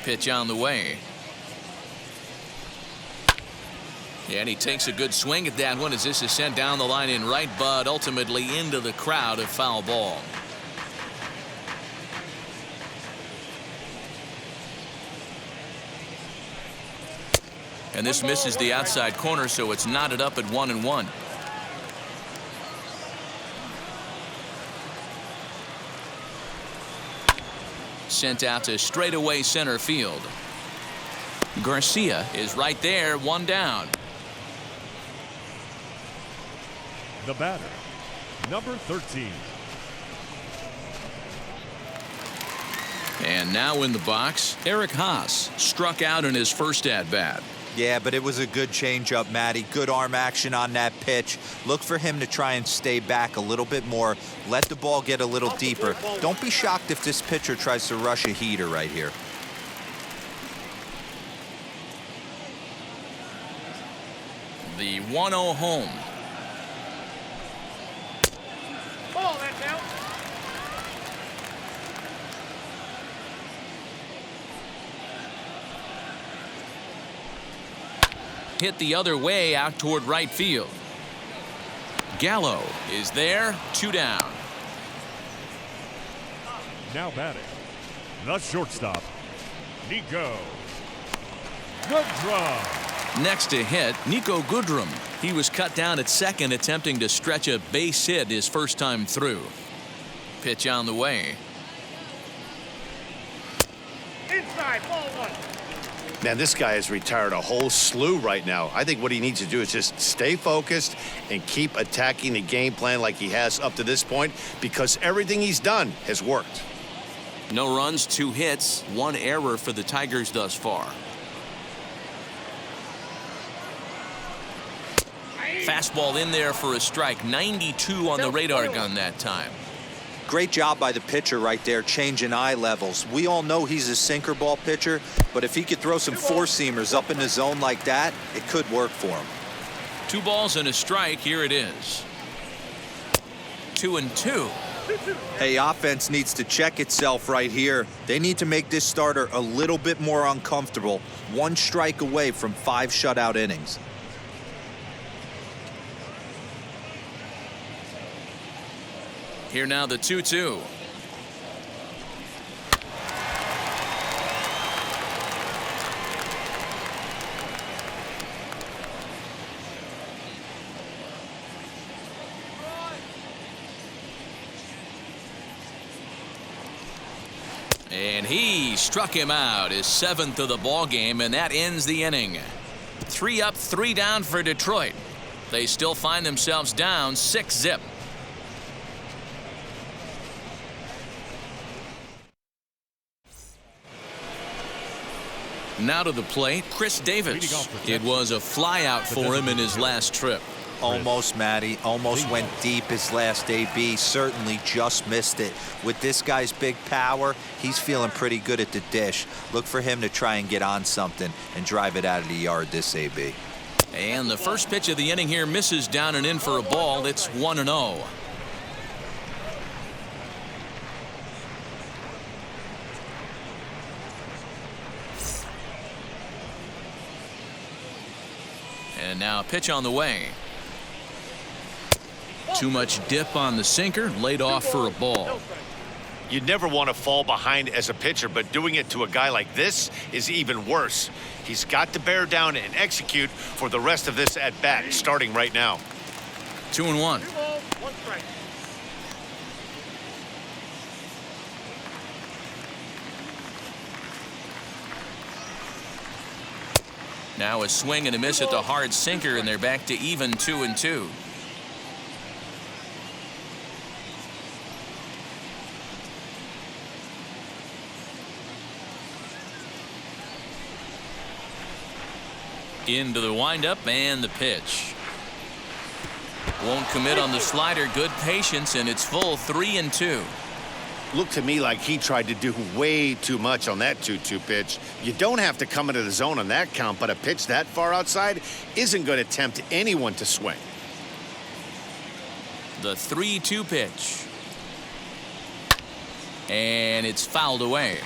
Pitch on the way. And he takes a good swing at that one as this is sent down the line in right, but ultimately into the crowd, a foul ball. And this misses the outside corner, so it's knotted up at 1-1. Sent out to straightaway center field. Garcia is right there, one down. The batter, number 13. And now in the box, Eric Haas struck out in his first at-bat. Yeah, but it was a good changeup, Matty. Good arm action on that pitch. Look for him to try and stay back a little bit more. Let the ball get a little deeper. Don't be shocked if this pitcher tries to rush a heater right here. The 1-0 home. Ball, that's out. Hit the other way out toward right field. Gallo is there, 2 down. Now batting, the shortstop, Nico Goodrum. Next to hit, Nico Goodrum. He was cut down at second, attempting to stretch a base hit his first time through. Pitch on the way. Inside, ball 1. Man, this guy has retired a whole slew right now. I think what he needs to do is just stay focused and keep attacking the game plan like he has up to this point, because everything he's done has worked. No runs, 2 hits, 1 error for the Tigers thus far. Fastball in there for a strike. 92 on the radar gun that time. Great job by the pitcher right there, changing eye levels. We all know he's a sinker ball pitcher, but if he could throw some four-seamers up in the zone like that, it could work for him. 2 balls and a strike. Here it is. 2-2. Hey, offense needs to check itself right here. They need to make this starter a little bit more uncomfortable. 1 strike away from 5 shutout innings. Here now the 2-2. And he struck him out, his 7th of the ball game, and that ends the inning. 3 up, 3 down for Detroit. They still find themselves down 6-zip. Now to the plate, Chris Davis. It was a flyout for him in his last trip. Almost, Matty. Almost went deep his last AB. Certainly just missed it. With this guy's big power, he's feeling pretty good at the dish. Look for him to try and get on something and drive it out of the yard this AB. And the first pitch of the inning here misses down and in for a ball. It's 1-0. And now a pitch on the way. Too much dip on the sinker, laid off for a ball. You never want to fall behind as a pitcher, but doing it to a guy like this is even worse. He's got to bear down and execute for the rest of this at bat, starting right now. 2-1. 2 balls, 1 strike. Now a swing and a miss at the hard sinker, and they're back to even 2-2. Into the windup and the pitch. Won't commit on the slider. Good patience, and it's full 3-2. Looked to me like he tried to do way too much on that 2-2 pitch. You don't have to come into the zone on that count, but a pitch that far outside isn't going to tempt anyone to swing. The 3-2 pitch. And it's fouled away.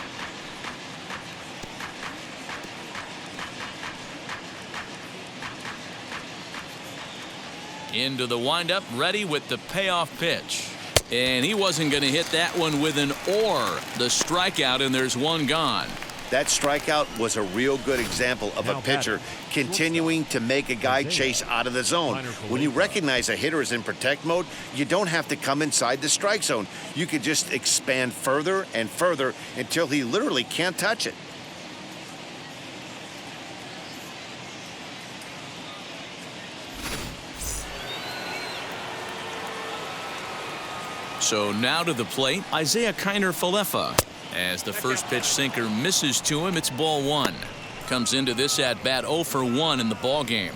Into the windup, ready with the payoff pitch. And he wasn't going to hit that one with an or. The strikeout, and there's 1 gone. That strikeout was a real good example of a pitcher continuing to make a guy chase out of the zone. When you recognize a hitter is in protect mode, you don't have to come inside the strike zone. You could just expand further and further until he literally can't touch it. So now to the plate, Isaiah Kiner-Falefa. As the first pitch sinker misses to him, it's ball one. Comes into this at bat 0 for 1 in the ball game.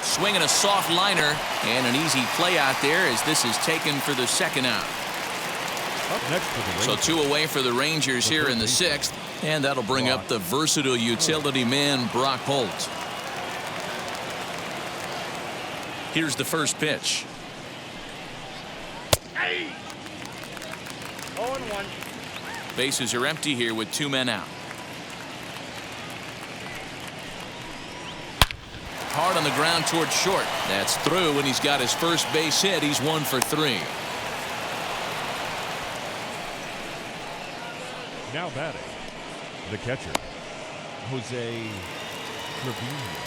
Swinging a soft liner, and an easy play out there as this is taken for the second out. Up next for the Rangers. So 2 away for the Rangers here in the 6th, and that'll bring up the versatile utility man Brock Holt. Here's the first pitch. Hey! 0-1. Bases are empty here with 2 men out. Hard on the ground towards short. That's through, and he's got his first base hit. He's 1 for 3. Now batting, the catcher, Jose Trevino.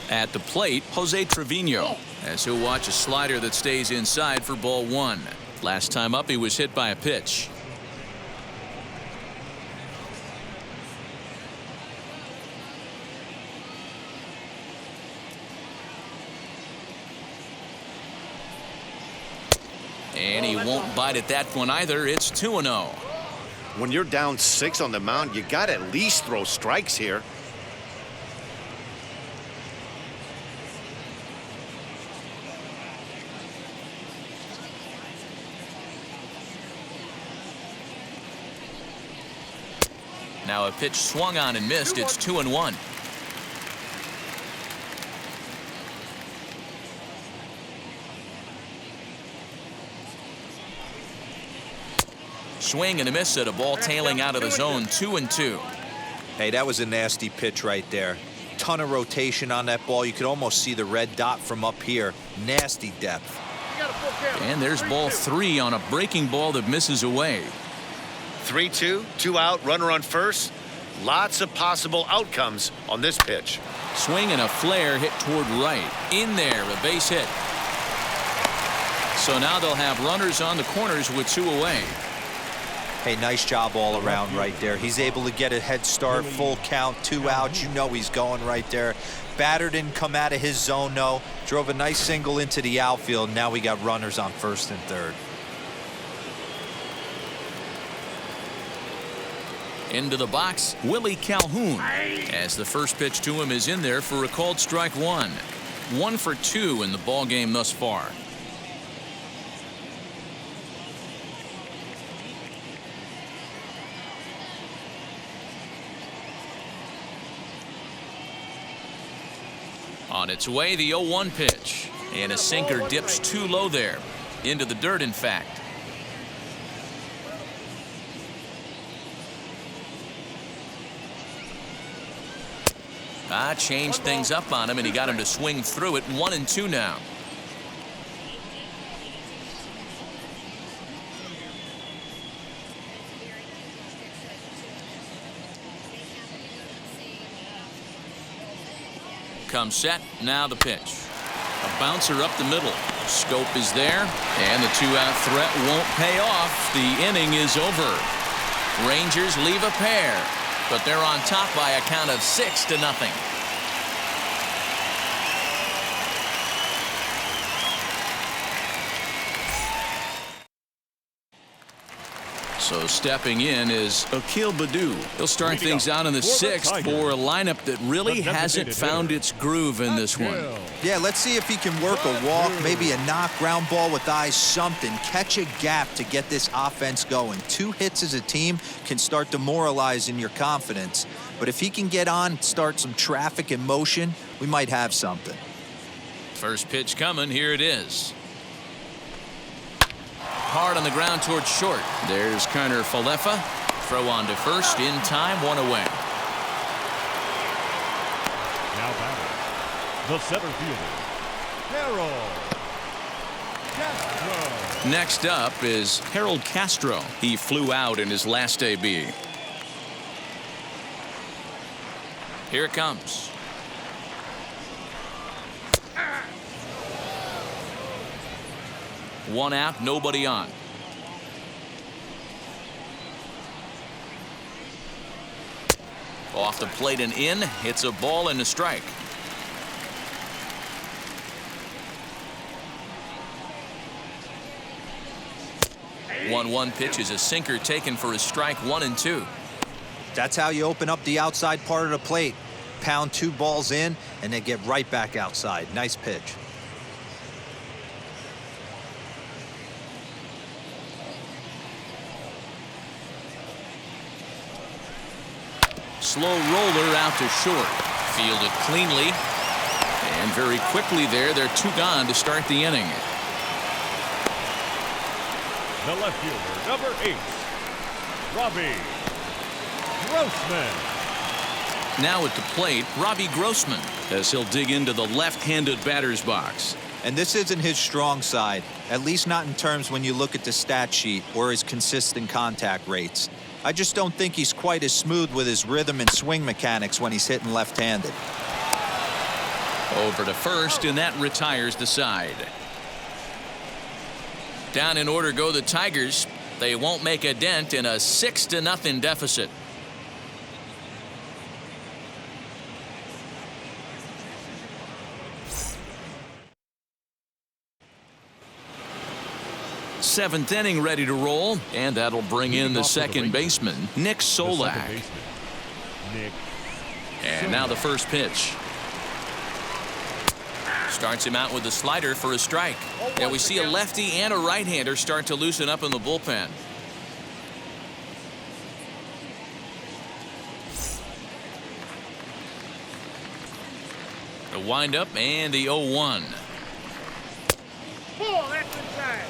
At the plate, Jose Trevino, as he'll watch a slider that stays inside for ball 1. Last time up, he was hit by a pitch. And he won't bite at that one either. It's 2-0. When you're down 6 on the mound, you got to at least throw strikes here. Now a pitch swung on and missed. It's 2-1. Swing and a miss at a ball tailing out of the zone. 2-2. Hey, that was a nasty pitch right there. Ton of rotation on that ball. You could almost see the red dot from up here. Nasty depth. And there's ball 3 on a breaking ball that misses away. 3-2, 2 out, runner on first. Lots of possible outcomes on this pitch. Swing and a flare hit toward right. In there, a base hit. So now they'll have runners on the corners with 2 away. Hey, nice job all around right there. He's able to get a head start, full count, 2 outs. You know he's going right there. Batter didn't come out of his zone, no. Drove a nice single into the outfield. Now we got runners on first and third. Into the box, Willie Calhoun, as the first pitch to him is in there for a called strike 1. 1 for 2 in the ball game thus far. On its way, the 0-1 pitch, and a sinker dips too low there, into the dirt in fact. Changed things up on him, and he got him to swing through it. 1-2 now. Comes set. Now the pitch. A bouncer up the middle. Scope is there, and the 2-out threat won't pay off. The inning is over. Rangers leave a pair, but they're on top by a count of 6-0. So stepping in is Akil Baddoo. He'll start things out in the 6th for a lineup that really hasn't found its groove in this one. Yeah, let's see if he can work a walk, maybe a knock, ground ball with eyes, something. Catch a gap to get this offense going. 2 hits as a team can start demoralizing your confidence. But if he can get on, start some traffic in motion, we might have something. First pitch coming. Here it is. Hard on the ground towards short. There's Kiner-Falefa. Throw on to first in time. 1 away. batter, the center fielder, Harold Castro. Next up is Harold Castro. He flew out in his last AB. Here it comes. One out, nobody on. Off the plate and in. It's a ball and a strike. 1-1 pitch is a sinker taken for a strike, 1-2. That's how you open up the outside part of the plate. Pound 2 balls in and then get right back outside. Nice pitch. Slow roller out to short. Fielded cleanly. And very quickly there, they're 2 gone to start the inning. The left fielder, number 8, Robbie Grossman. Now at the plate, Robbie Grossman, as he'll dig into the left-handed batter's box. And this isn't his strong side, at least not in terms when you look at the stat sheet or his consistent contact rates. I just don't think he's quite as smooth with his rhythm and swing mechanics when he's hitting left-handed. Over to first, and that retires the side. Down in order go the Tigers. They won't make a dent in a 6-0 deficit. Seventh inning ready to roll, and that'll bring in the second baseman, Nick Solak. And now the first pitch. Starts him out with a slider for a strike. Now we see a lefty and a right-hander start to loosen up in the bullpen. The windup and the 0-1. Ball, that's inside.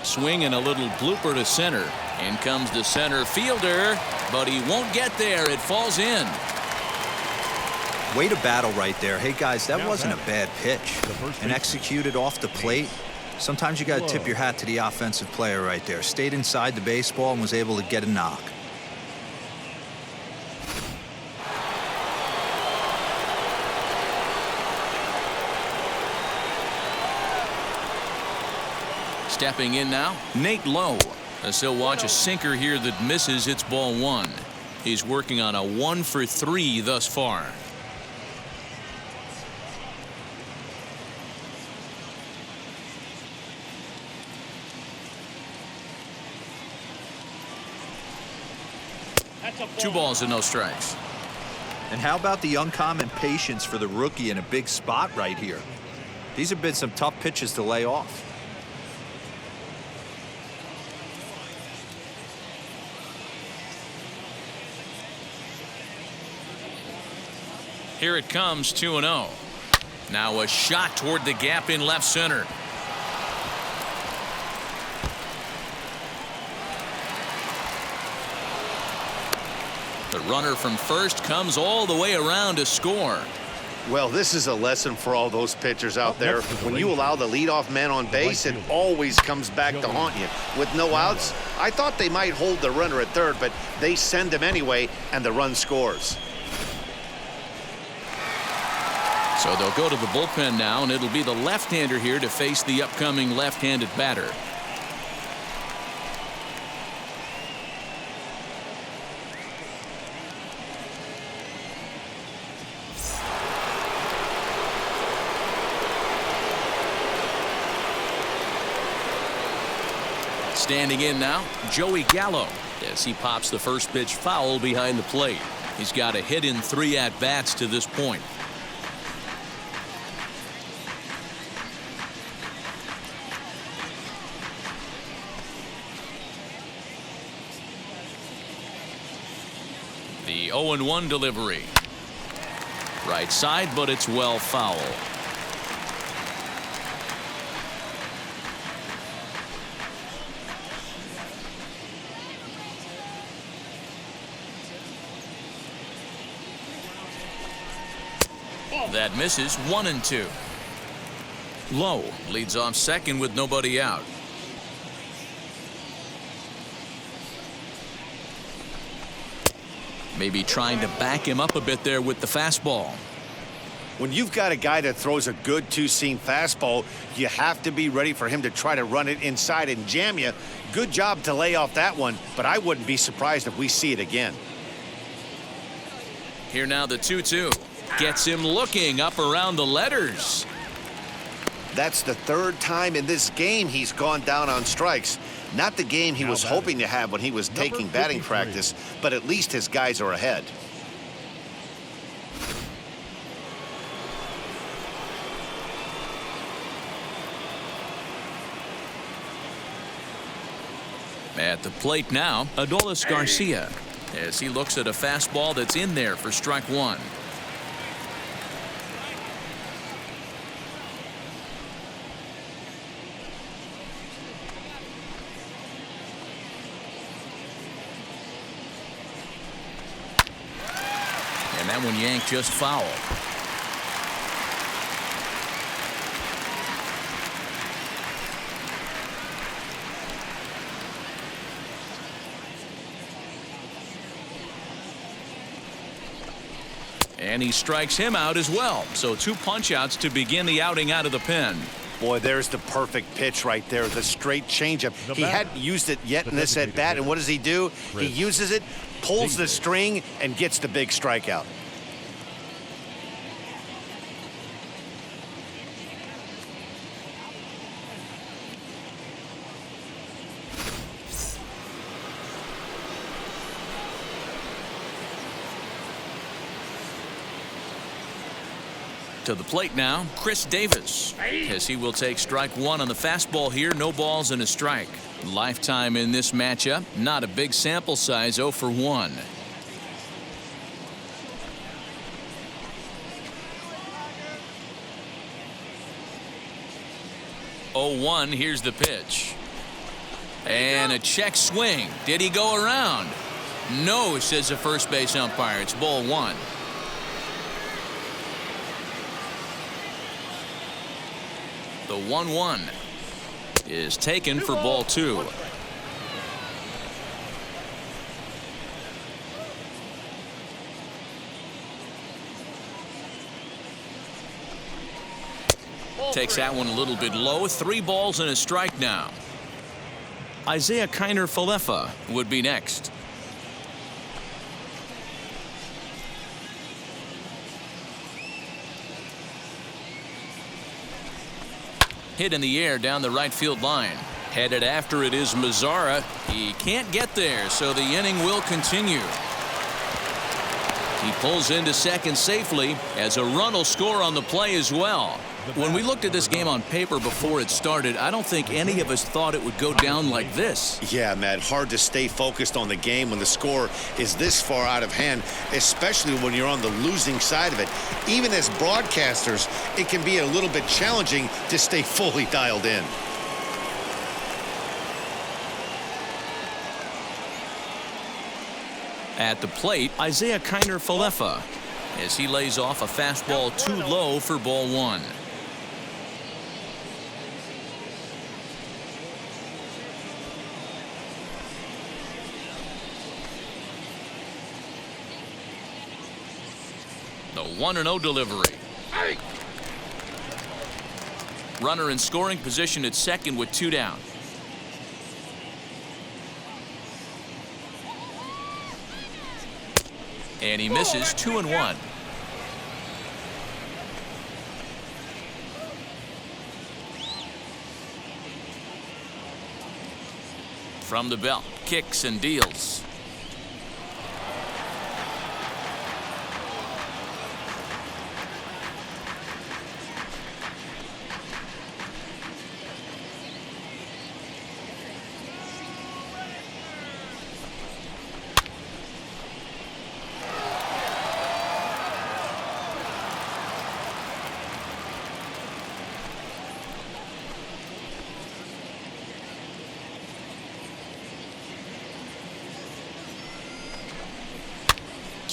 Swing and a little blooper to center. In comes the center fielder, but he won't get there. It falls in. Way to battle right there. Hey, guys, that wasn't a bad pitch. And executed off the plate. Sometimes you got to tip your hat to the offensive player right there. Stayed inside the baseball and was able to get a knock. Stepping in now, Nate Lowe. As he'll watch a sinker here that misses. It's ball 1. He's working on a 1 for 3 thus far. Two balls and no strikes. And how about the uncommon patience for the rookie in a big spot right here? These have been some tough pitches to lay off. Here it comes, 2-0. Now a shot toward the gap in left center. The runner from first comes all the way around to score. Well, this is a lesson for all those pitchers out there. When you allow the leadoff man on base, it always comes back to haunt you. With no outs, I thought they might hold the runner at third, but they send him anyway, and the run scores. So they'll go to the bullpen now, and it'll be the left-hander here to face the upcoming left-handed batter. Standing in now, Joey Gallo, as he pops the first pitch foul behind the plate. He's got a hit in 3 at-bats to this point. The 0-1 delivery. Right side, but it's well foul. That misses. 1-2. Lowe leads off second with nobody out. Maybe trying to back him up a bit there with the fastball. When you've got a guy that throws a good two-seam fastball, you have to be ready for him to try to run it inside and jam you. Good job to lay off that one, but I wouldn't be surprised if we see it again. Here now the 2-2. Gets him looking up around the letters. That's the third time in this game he's gone down on strikes. Not the game he was hoping to have when he was taking batting practice, but at least his guys are ahead. At the plate now, Adolis Garcia, as he looks at a fastball that's in there for strike one. And that one yanked just foul. And he strikes him out as well. So 2 punch-outs to begin the outing out of the pen. Boy, there's the perfect pitch right there, the straight changeup. He hadn't used it yet in this at-bat, and what does he do? He uses it, pulls the string, and gets the big strikeout. To the plate now, Chris Davis, as he will take strike one on the fastball here. No balls and a strike. Lifetime in this matchup. Not a big sample size. 0 for 1. Oh, 0-1. Here's the pitch. And a check swing. Did he go around? No, says the first base umpire. It's ball 1. The 1-1 is taken for ball 2. Takes that one a little bit low. 3 balls and a strike now. Isaiah Kiner-Falefa would be next. Hit in the air down the right field line. Headed after it is Mazzara. He can't get there, so the inning will continue. He pulls into second safely as a run will score on the play as well. When we looked at this game on paper before it started, I don't think any of us thought it would go down like this. Yeah, Matt, hard to stay focused on the game when the score is this far out of hand, especially when you're on the losing side of it. Even as broadcasters, it can be a little bit challenging to stay fully dialed in. At the plate, Isaiah Kiner-Falefa, as he lays off a fastball too low for ball 1. The 1-0 delivery. Runner in scoring position at second with 2 down. And he misses. 2-1. From the belt, kicks and deals.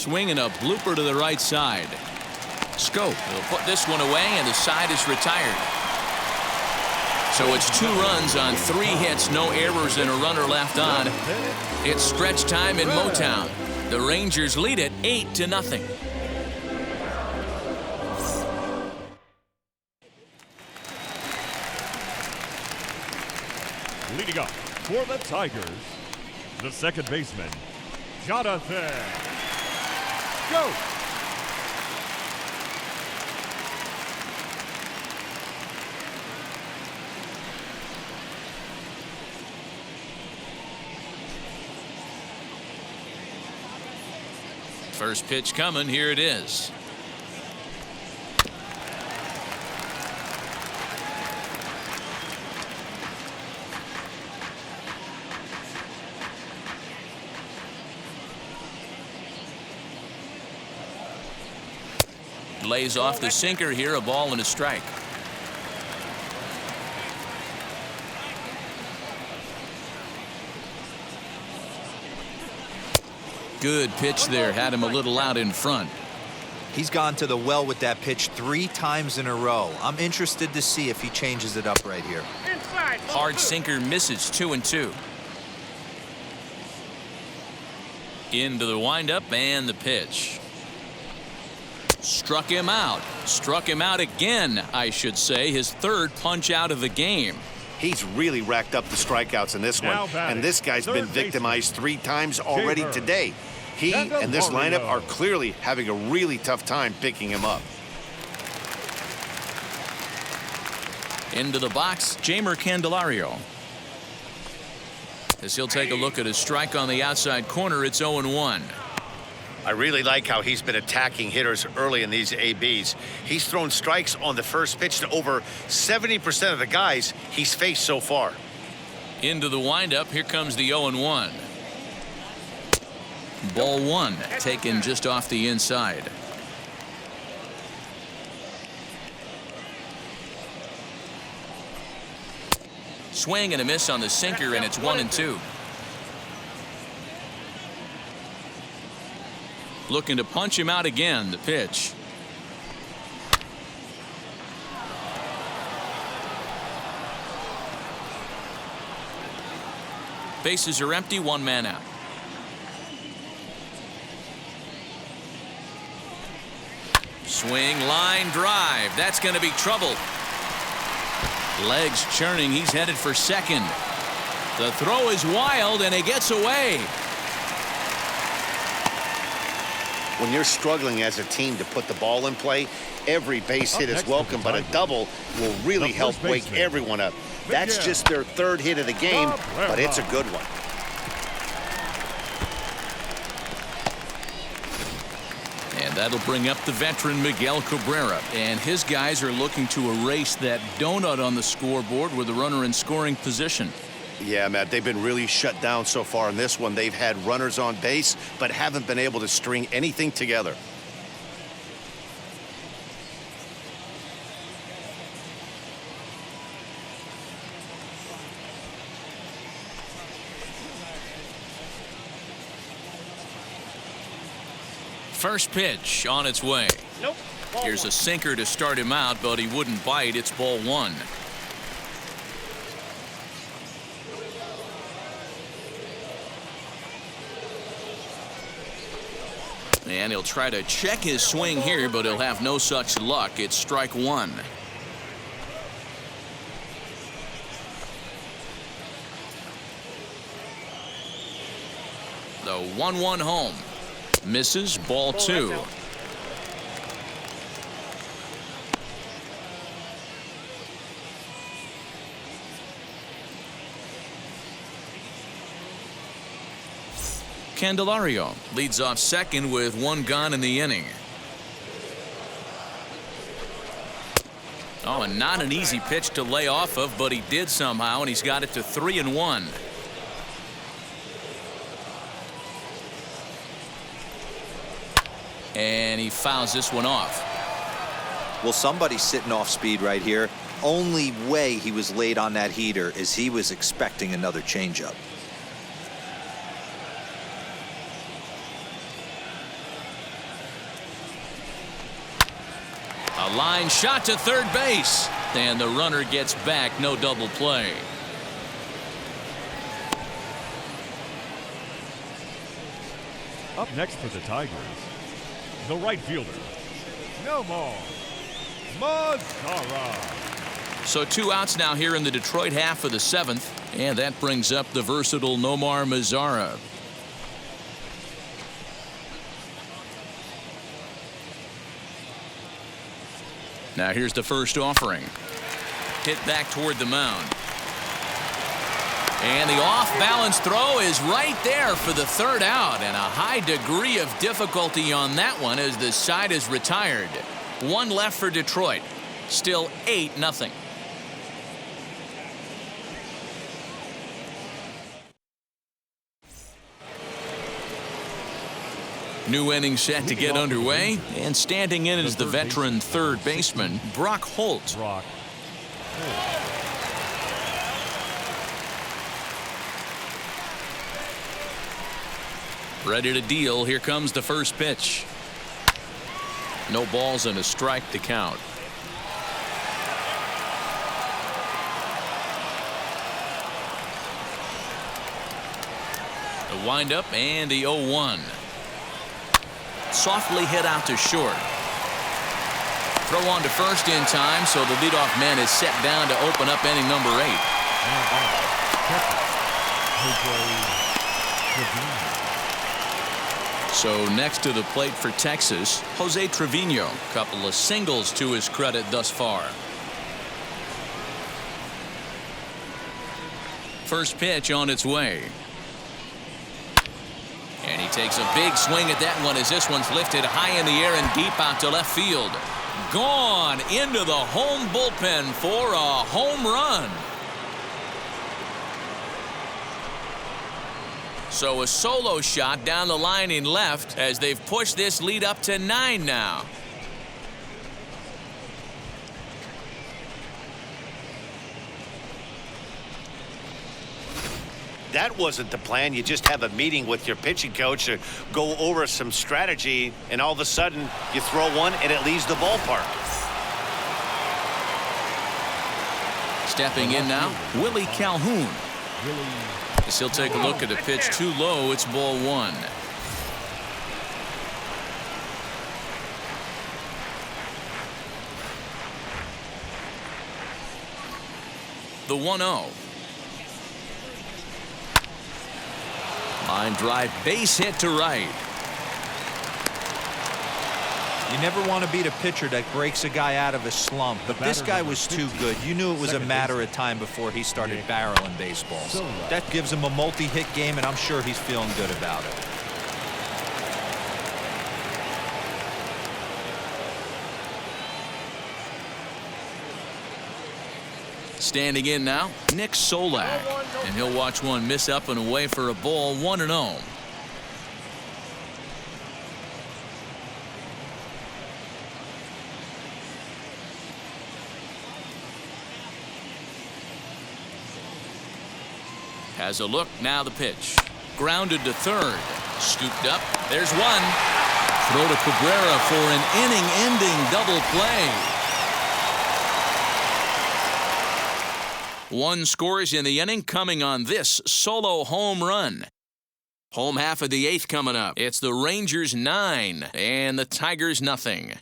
swing and a blooper to the right side. Scope will put this one away, and the side is retired. So it's 2 runs on 3 hits, no errors, and a runner left on. It's stretch time in Motown. The Rangers lead it 8-0. Leading up for the Tigers, the second baseman, Jonathan. Go! First pitch coming. Here it is. Lays off the sinker here, a ball and a strike. Good pitch there, had him a little out in front. He's gone to the well with that pitch 3 times in a row. I'm interested to see if he changes it up right here. Inside. Hard sinker misses, 2-2. Into the windup and the pitch. Struck him out. Struck him out again, I should say. His 3rd punch out of the game. He's really racked up the strikeouts in this one. And this guy's been victimized 3 times already today. He and this lineup are clearly having a really tough time picking him up. Into the box, Jeimer Candelario. As he'll take a look at his strike on the outside corner, it's 0-1. I really like how he's been attacking hitters early in these ABs. He's thrown strikes on the first pitch to over 70% of the guys he's faced so far. Into the windup, here comes the 0-1. Ball 1, taken just off the inside. Swing and a miss on the sinker, and it's 1-2. Looking to punch him out again, the pitch. Bases are empty, 1 man out. Swing, line drive. That's going to be trouble. Legs churning. He's headed for second. The throw is wild, and it gets away. When you're struggling as a team to put the ball in play, every base hit is welcome, but a double will really help wake everyone up. That's just their 3rd hit of the game, but it's a good one. And that'll bring up the veteran Miguel Cabrera. And his guys are looking to erase that donut on the scoreboard with the runner in scoring position. Yeah, Matt, they've been really shut down so far in this one. They've had runners on base, but haven't been able to string anything together. First pitch on its way. Nope. Here's a sinker to start him out, but he wouldn't bite. It's ball 1. And he'll try to check his swing here, but he'll have no such luck. It's strike 1. The 1-1 home. Misses, ball 2. Candelario leads off second with 1 gone in the inning. Oh, and not an easy pitch to lay off of, but he did somehow, and he's got it to 3-1. And he fouls this one off. Well, somebody's sitting off speed right here. Only way he was late on that heater is he was expecting another changeup. Line shot to third base. And the runner gets back. No double play. Up next for the Tigers, the right fielder, Nomar Mazara. So 2 outs now here in the Detroit half of the 7th. And that brings up the versatile Nomar Mazara. Now here's the first offering. Hit back toward the mound. And the off-balance throw is right there for the third out. And a high degree of difficulty on that one as the side is retired. 1 left for Detroit. Still 8-0. New inning set to get underway, and standing in is the veteran third baseman, Brock Holt. Ready to deal. Here comes the first pitch. No balls and a strike to count. The windup and the 0-1. Softly hit out to short. Throw on to first in time, so the leadoff man is set down to open up inning number 8. So next to the plate for Texas, Jose Trevino. Couple of singles to his credit thus far. First pitch on its way. And he takes a big swing at that one as this one's lifted high in the air and deep out to left field. Gone into the home bullpen for a home run. So a solo shot down the line in left as they've pushed this lead up to 9 now. That wasn't the plan. You just have a meeting with your pitching coach to go over some strategy, and all of a sudden you throw one and it leaves the ballpark. Stepping in now, Willie Calhoun. As he'll take a look at a pitch too low. It's ball 1. The 1-0. Line drive, base hit to right. You never want to beat a pitcher that breaks a guy out of a slump, but this guy was too good. You knew it was a matter of time before he started barreling baseballs. That gives him a multi-hit game, and I'm sure he's feeling good about it. Standing in now, Nick Solak. And he'll watch one miss up and away for a ball. 1-0. Has a look. Now the pitch. Grounded to third. Scooped up. There's one. Throw to Cabrera for an inning-ending double play. 1 scores in the inning coming on this solo home run. Home half of the 8th coming up. It's the Rangers 9 and the Tigers nothing.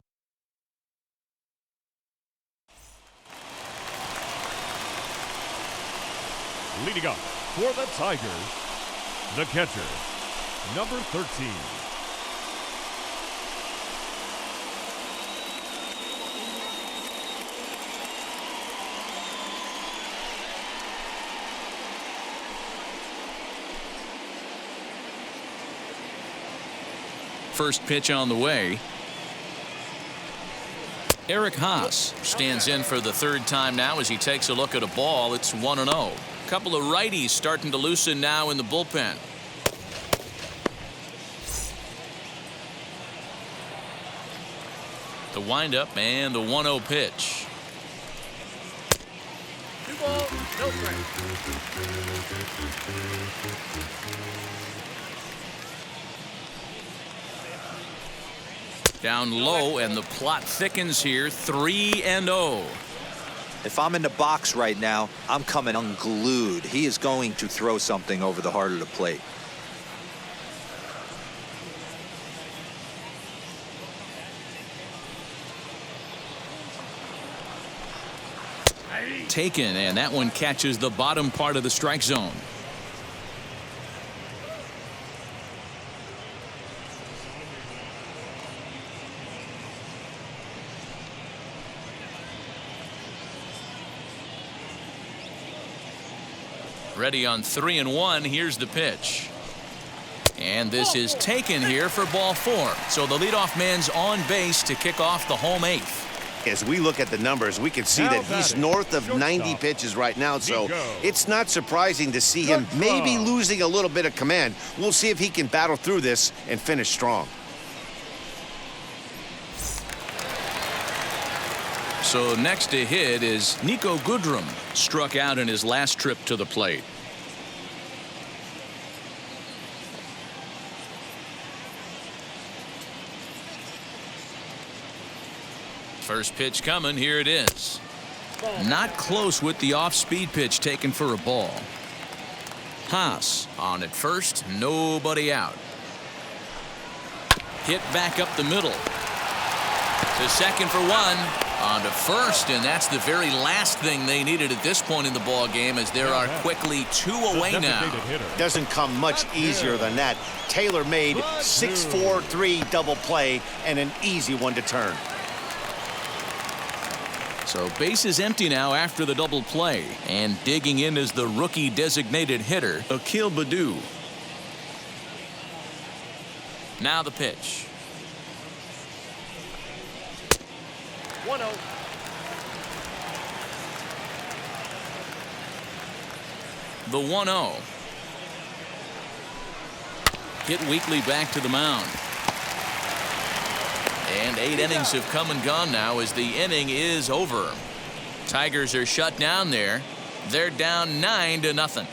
Leading up for the Tigers, the catcher, number 13. First pitch on the way. Eric Haas stands in for the 3rd time now as he takes a look at a ball. It's 1-0. Couple of righties starting to loosen now in the bullpen. The windup and the 1-0 pitch. 2 balls, no strikes. Down low, and the plot thickens here. 3-0. If I'm in the box right now, I'm coming unglued. He is going to throw something over the heart of the plate. Taken, and that one catches the bottom part of the strike zone. Ready on 3-1. Here's the pitch. And this is taken here for ball 4. So the leadoff man's on base to kick off the home 8th. As we look at the numbers, we can see that he's north of 90 pitches right now, so it's not surprising to see him maybe losing a little bit of command. We'll see if he can battle through this and finish strong. So next to hit is Nico Goodrum, struck out in his last trip to the plate. First pitch coming. Here it is. Not close with the off-speed pitch taken for a ball. Haas on at first, nobody out. Hit back up the middle. To second for 1. On to first, and that's the very last thing they needed at this point in the ball game, as there are quickly 2 away now. Doesn't come much easier than that. Taylor made 6-4-3 double play and an easy one to turn. So base is empty now after the double play, and digging in is the rookie designated hitter, Akil Baddoo. Now the pitch. 1-0. The 1-0. Hit weakly back to the mound. And 8 innings have come and gone now as the inning is over. Tigers are shut down there. They're down 9-0.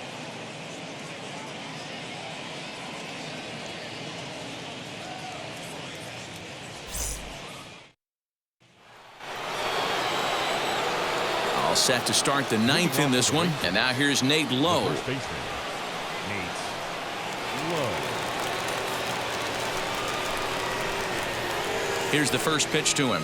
All set to start the 9th in this one. And now here's Nate Lowe. First baseman, Nate Lowe. Here's the first pitch to him.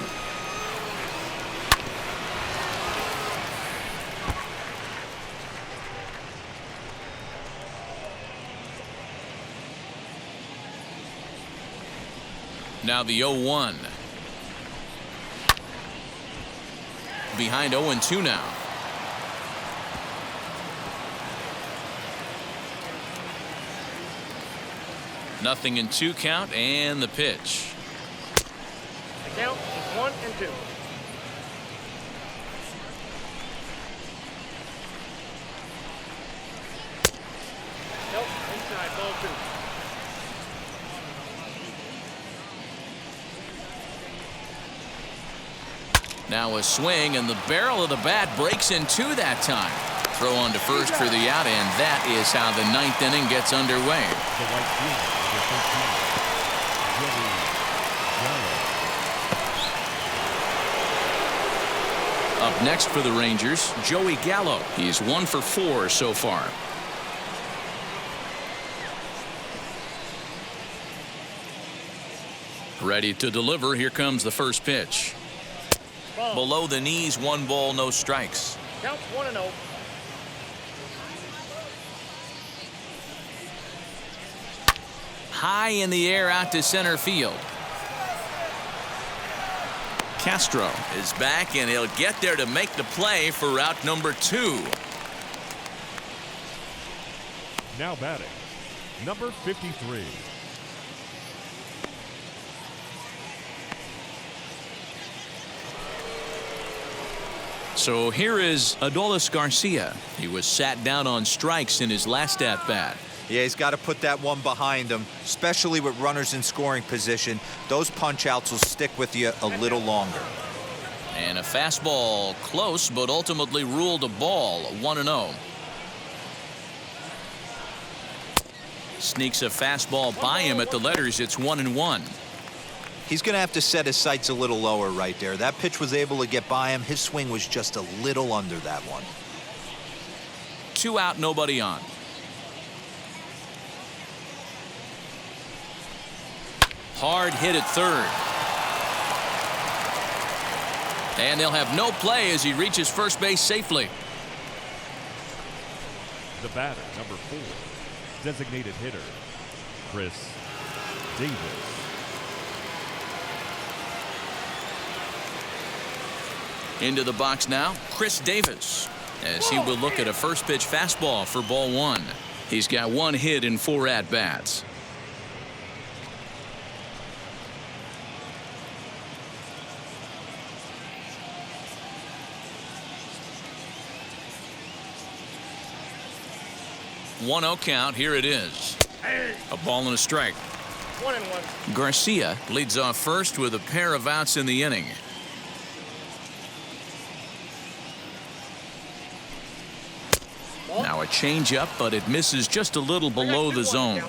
Now the 0-1. Behind 0-2 now. Nothing in 2 count, and the pitch. The count is 1-2. Nope, inside, ball 2. Now a swing, and the barrel of the bat breaks in 2 that time. Throw on to first for the out, and that is how the 9th inning gets underway. The right fielder, Up next for the Rangers, Joey Gallo. He's 1 for 4 so far. Ready to deliver. Here comes the first pitch. Ball. Below the knees, 1 ball, no strikes. Count 1-0. High in the air out to center field. Castro is back, and he'll get there to make the play for route number 2. now batting, number 53. So here is Adolis Garcia. He was sat down on strikes in his last at-bat. Yeah, he's got to put that one behind him, especially with runners in scoring position. Those punch-outs will stick with you a little longer. And a fastball close, but ultimately ruled a ball, 1-0. Sneaks a fastball by him at the letters. It's 1-1. He's going to have to set his sights a little lower right there. That pitch was able to get by him. His swing was just a little under that one. 2 out, nobody on. Hard hit at third. And they'll have no play as he reaches first base safely. The batter, number 4, designated hitter, Chris Davis. Into the box now, Chris Davis, as he will look at a first pitch fastball for ball 1. He's got 1 hit in 4 at-bats. Hey. 1-0 count. Here it is. A ball and a strike. 1-1. Garcia leads off first with a pair of outs in the inning. Now a changeup, but it misses just a little below the zone.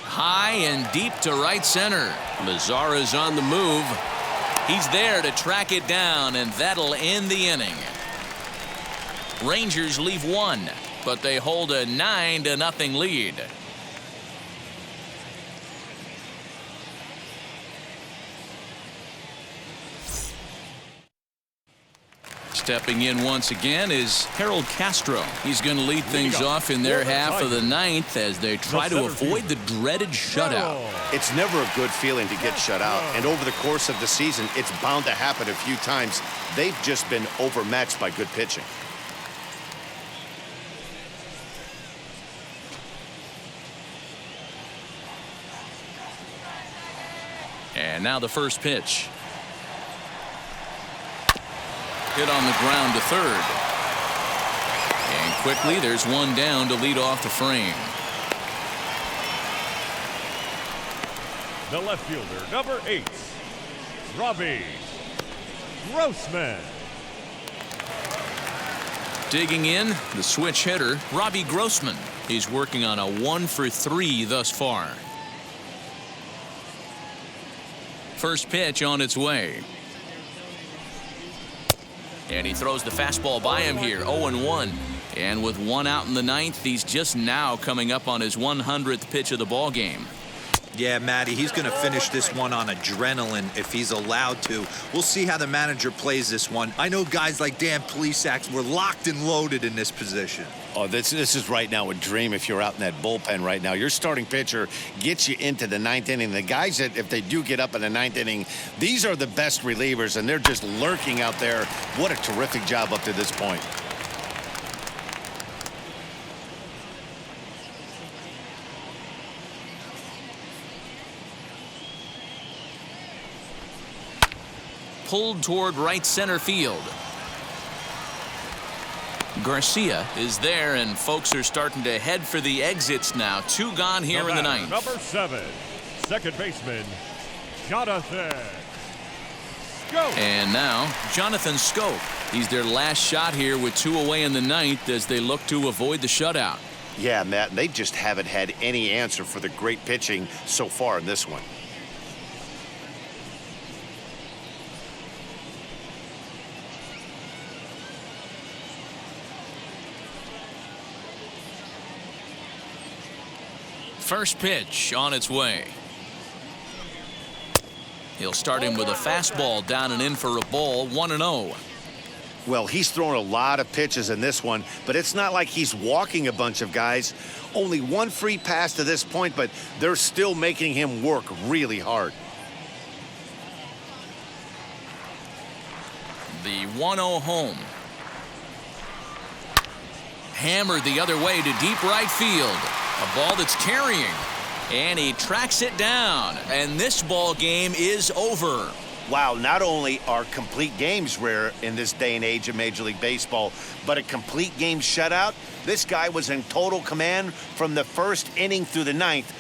High and deep to right center. Mazara's on the move. He's there to track it down, and that'll end the inning. Rangers leave 1, but they hold a 9-0 lead. Stepping in once again is Harold Castro. He's going to lead things off in their half of the 9th as they try to avoid the dreaded shutout. It's never a good feeling to get shut out, and over the course of the season, it's bound to happen a few times. They've just been overmatched by good pitching. And now the first pitch. Hit on the ground to third. And quickly there's one down to lead off the frame. The left fielder, number 8, Robbie Grossman. Digging in, the switch hitter, Robbie Grossman. He's working on a 1-for-3 thus far. First pitch on its way. And he throws the fastball by him here, 0-1. And with 1 out in the 9th, he's just now coming up on his 100th pitch of the ball game. Yeah, Matty, he's going to finish this one on adrenaline if he's allowed to. We'll see how the manager plays this one. I know guys like Dan Plesac were locked and loaded in this position. Oh, this is right now a dream if you're out in that bullpen right now. Your starting pitcher gets you into the 9th inning. The guys that, if they do get up in the 9th inning, these are the best relievers, and they're just lurking out there. What a terrific job up to this point. Pulled toward right center field. Garcia is there, and folks are starting to head for the exits now. 2 gone here in the 9th. Number 7, second baseman, Jonathan Schoop. And now, Jonathan Schoop. He's their last shot here with 2 away in the 9th as they look to avoid the shutout. Yeah, Matt, they just haven't had any answer for the great pitching so far in this one. First pitch on its way. He'll start him with a fastball down and in for a ball, 1-0. Well, he's thrown a lot of pitches in this one, but it's not like he's walking a bunch of guys. Only 1 free pass to this point, but they're still making him work really hard. The 1-0 home. Hammered the other way to deep right field. A ball that's carrying, and he tracks it down, and this ball game is over. Wow, not only are complete games rare in this day and age of Major League Baseball, but a complete game shutout. This guy was in total command from the 1st inning through the 9th.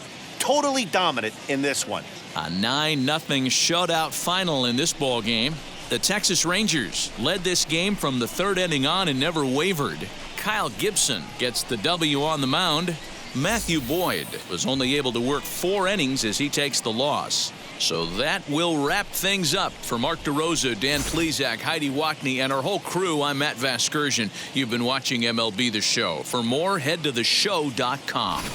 totally dominant in this one. A 9-0 shutout final in this ball game. The Texas Rangers led this game from the third inning on and never wavered. Kyle Gibson gets the W on the mound. Matthew Boyd was only able to work 4 innings as he takes the loss. So that will wrap things up. For Mark DeRosa, Dan Plesac, Heidi Wackney, and our whole crew, I'm Matt Vasgersian. You've been watching MLB The Show. For more, head to theshow.com.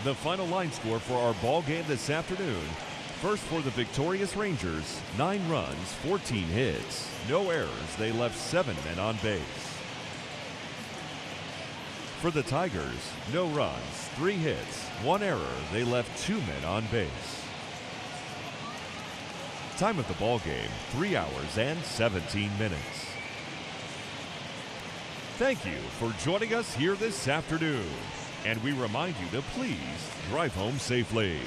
The final line score for our ball game this afternoon. First for the victorious Rangers, 9 runs, 14 hits. No errors, they left 7 men on base. For the Tigers, no runs, 3 hits, 1 error, they left 2 men on base. Time of the ball game, 3 hours and 17 minutes. Thank you for joining us here this afternoon. And we remind you to please drive home safely.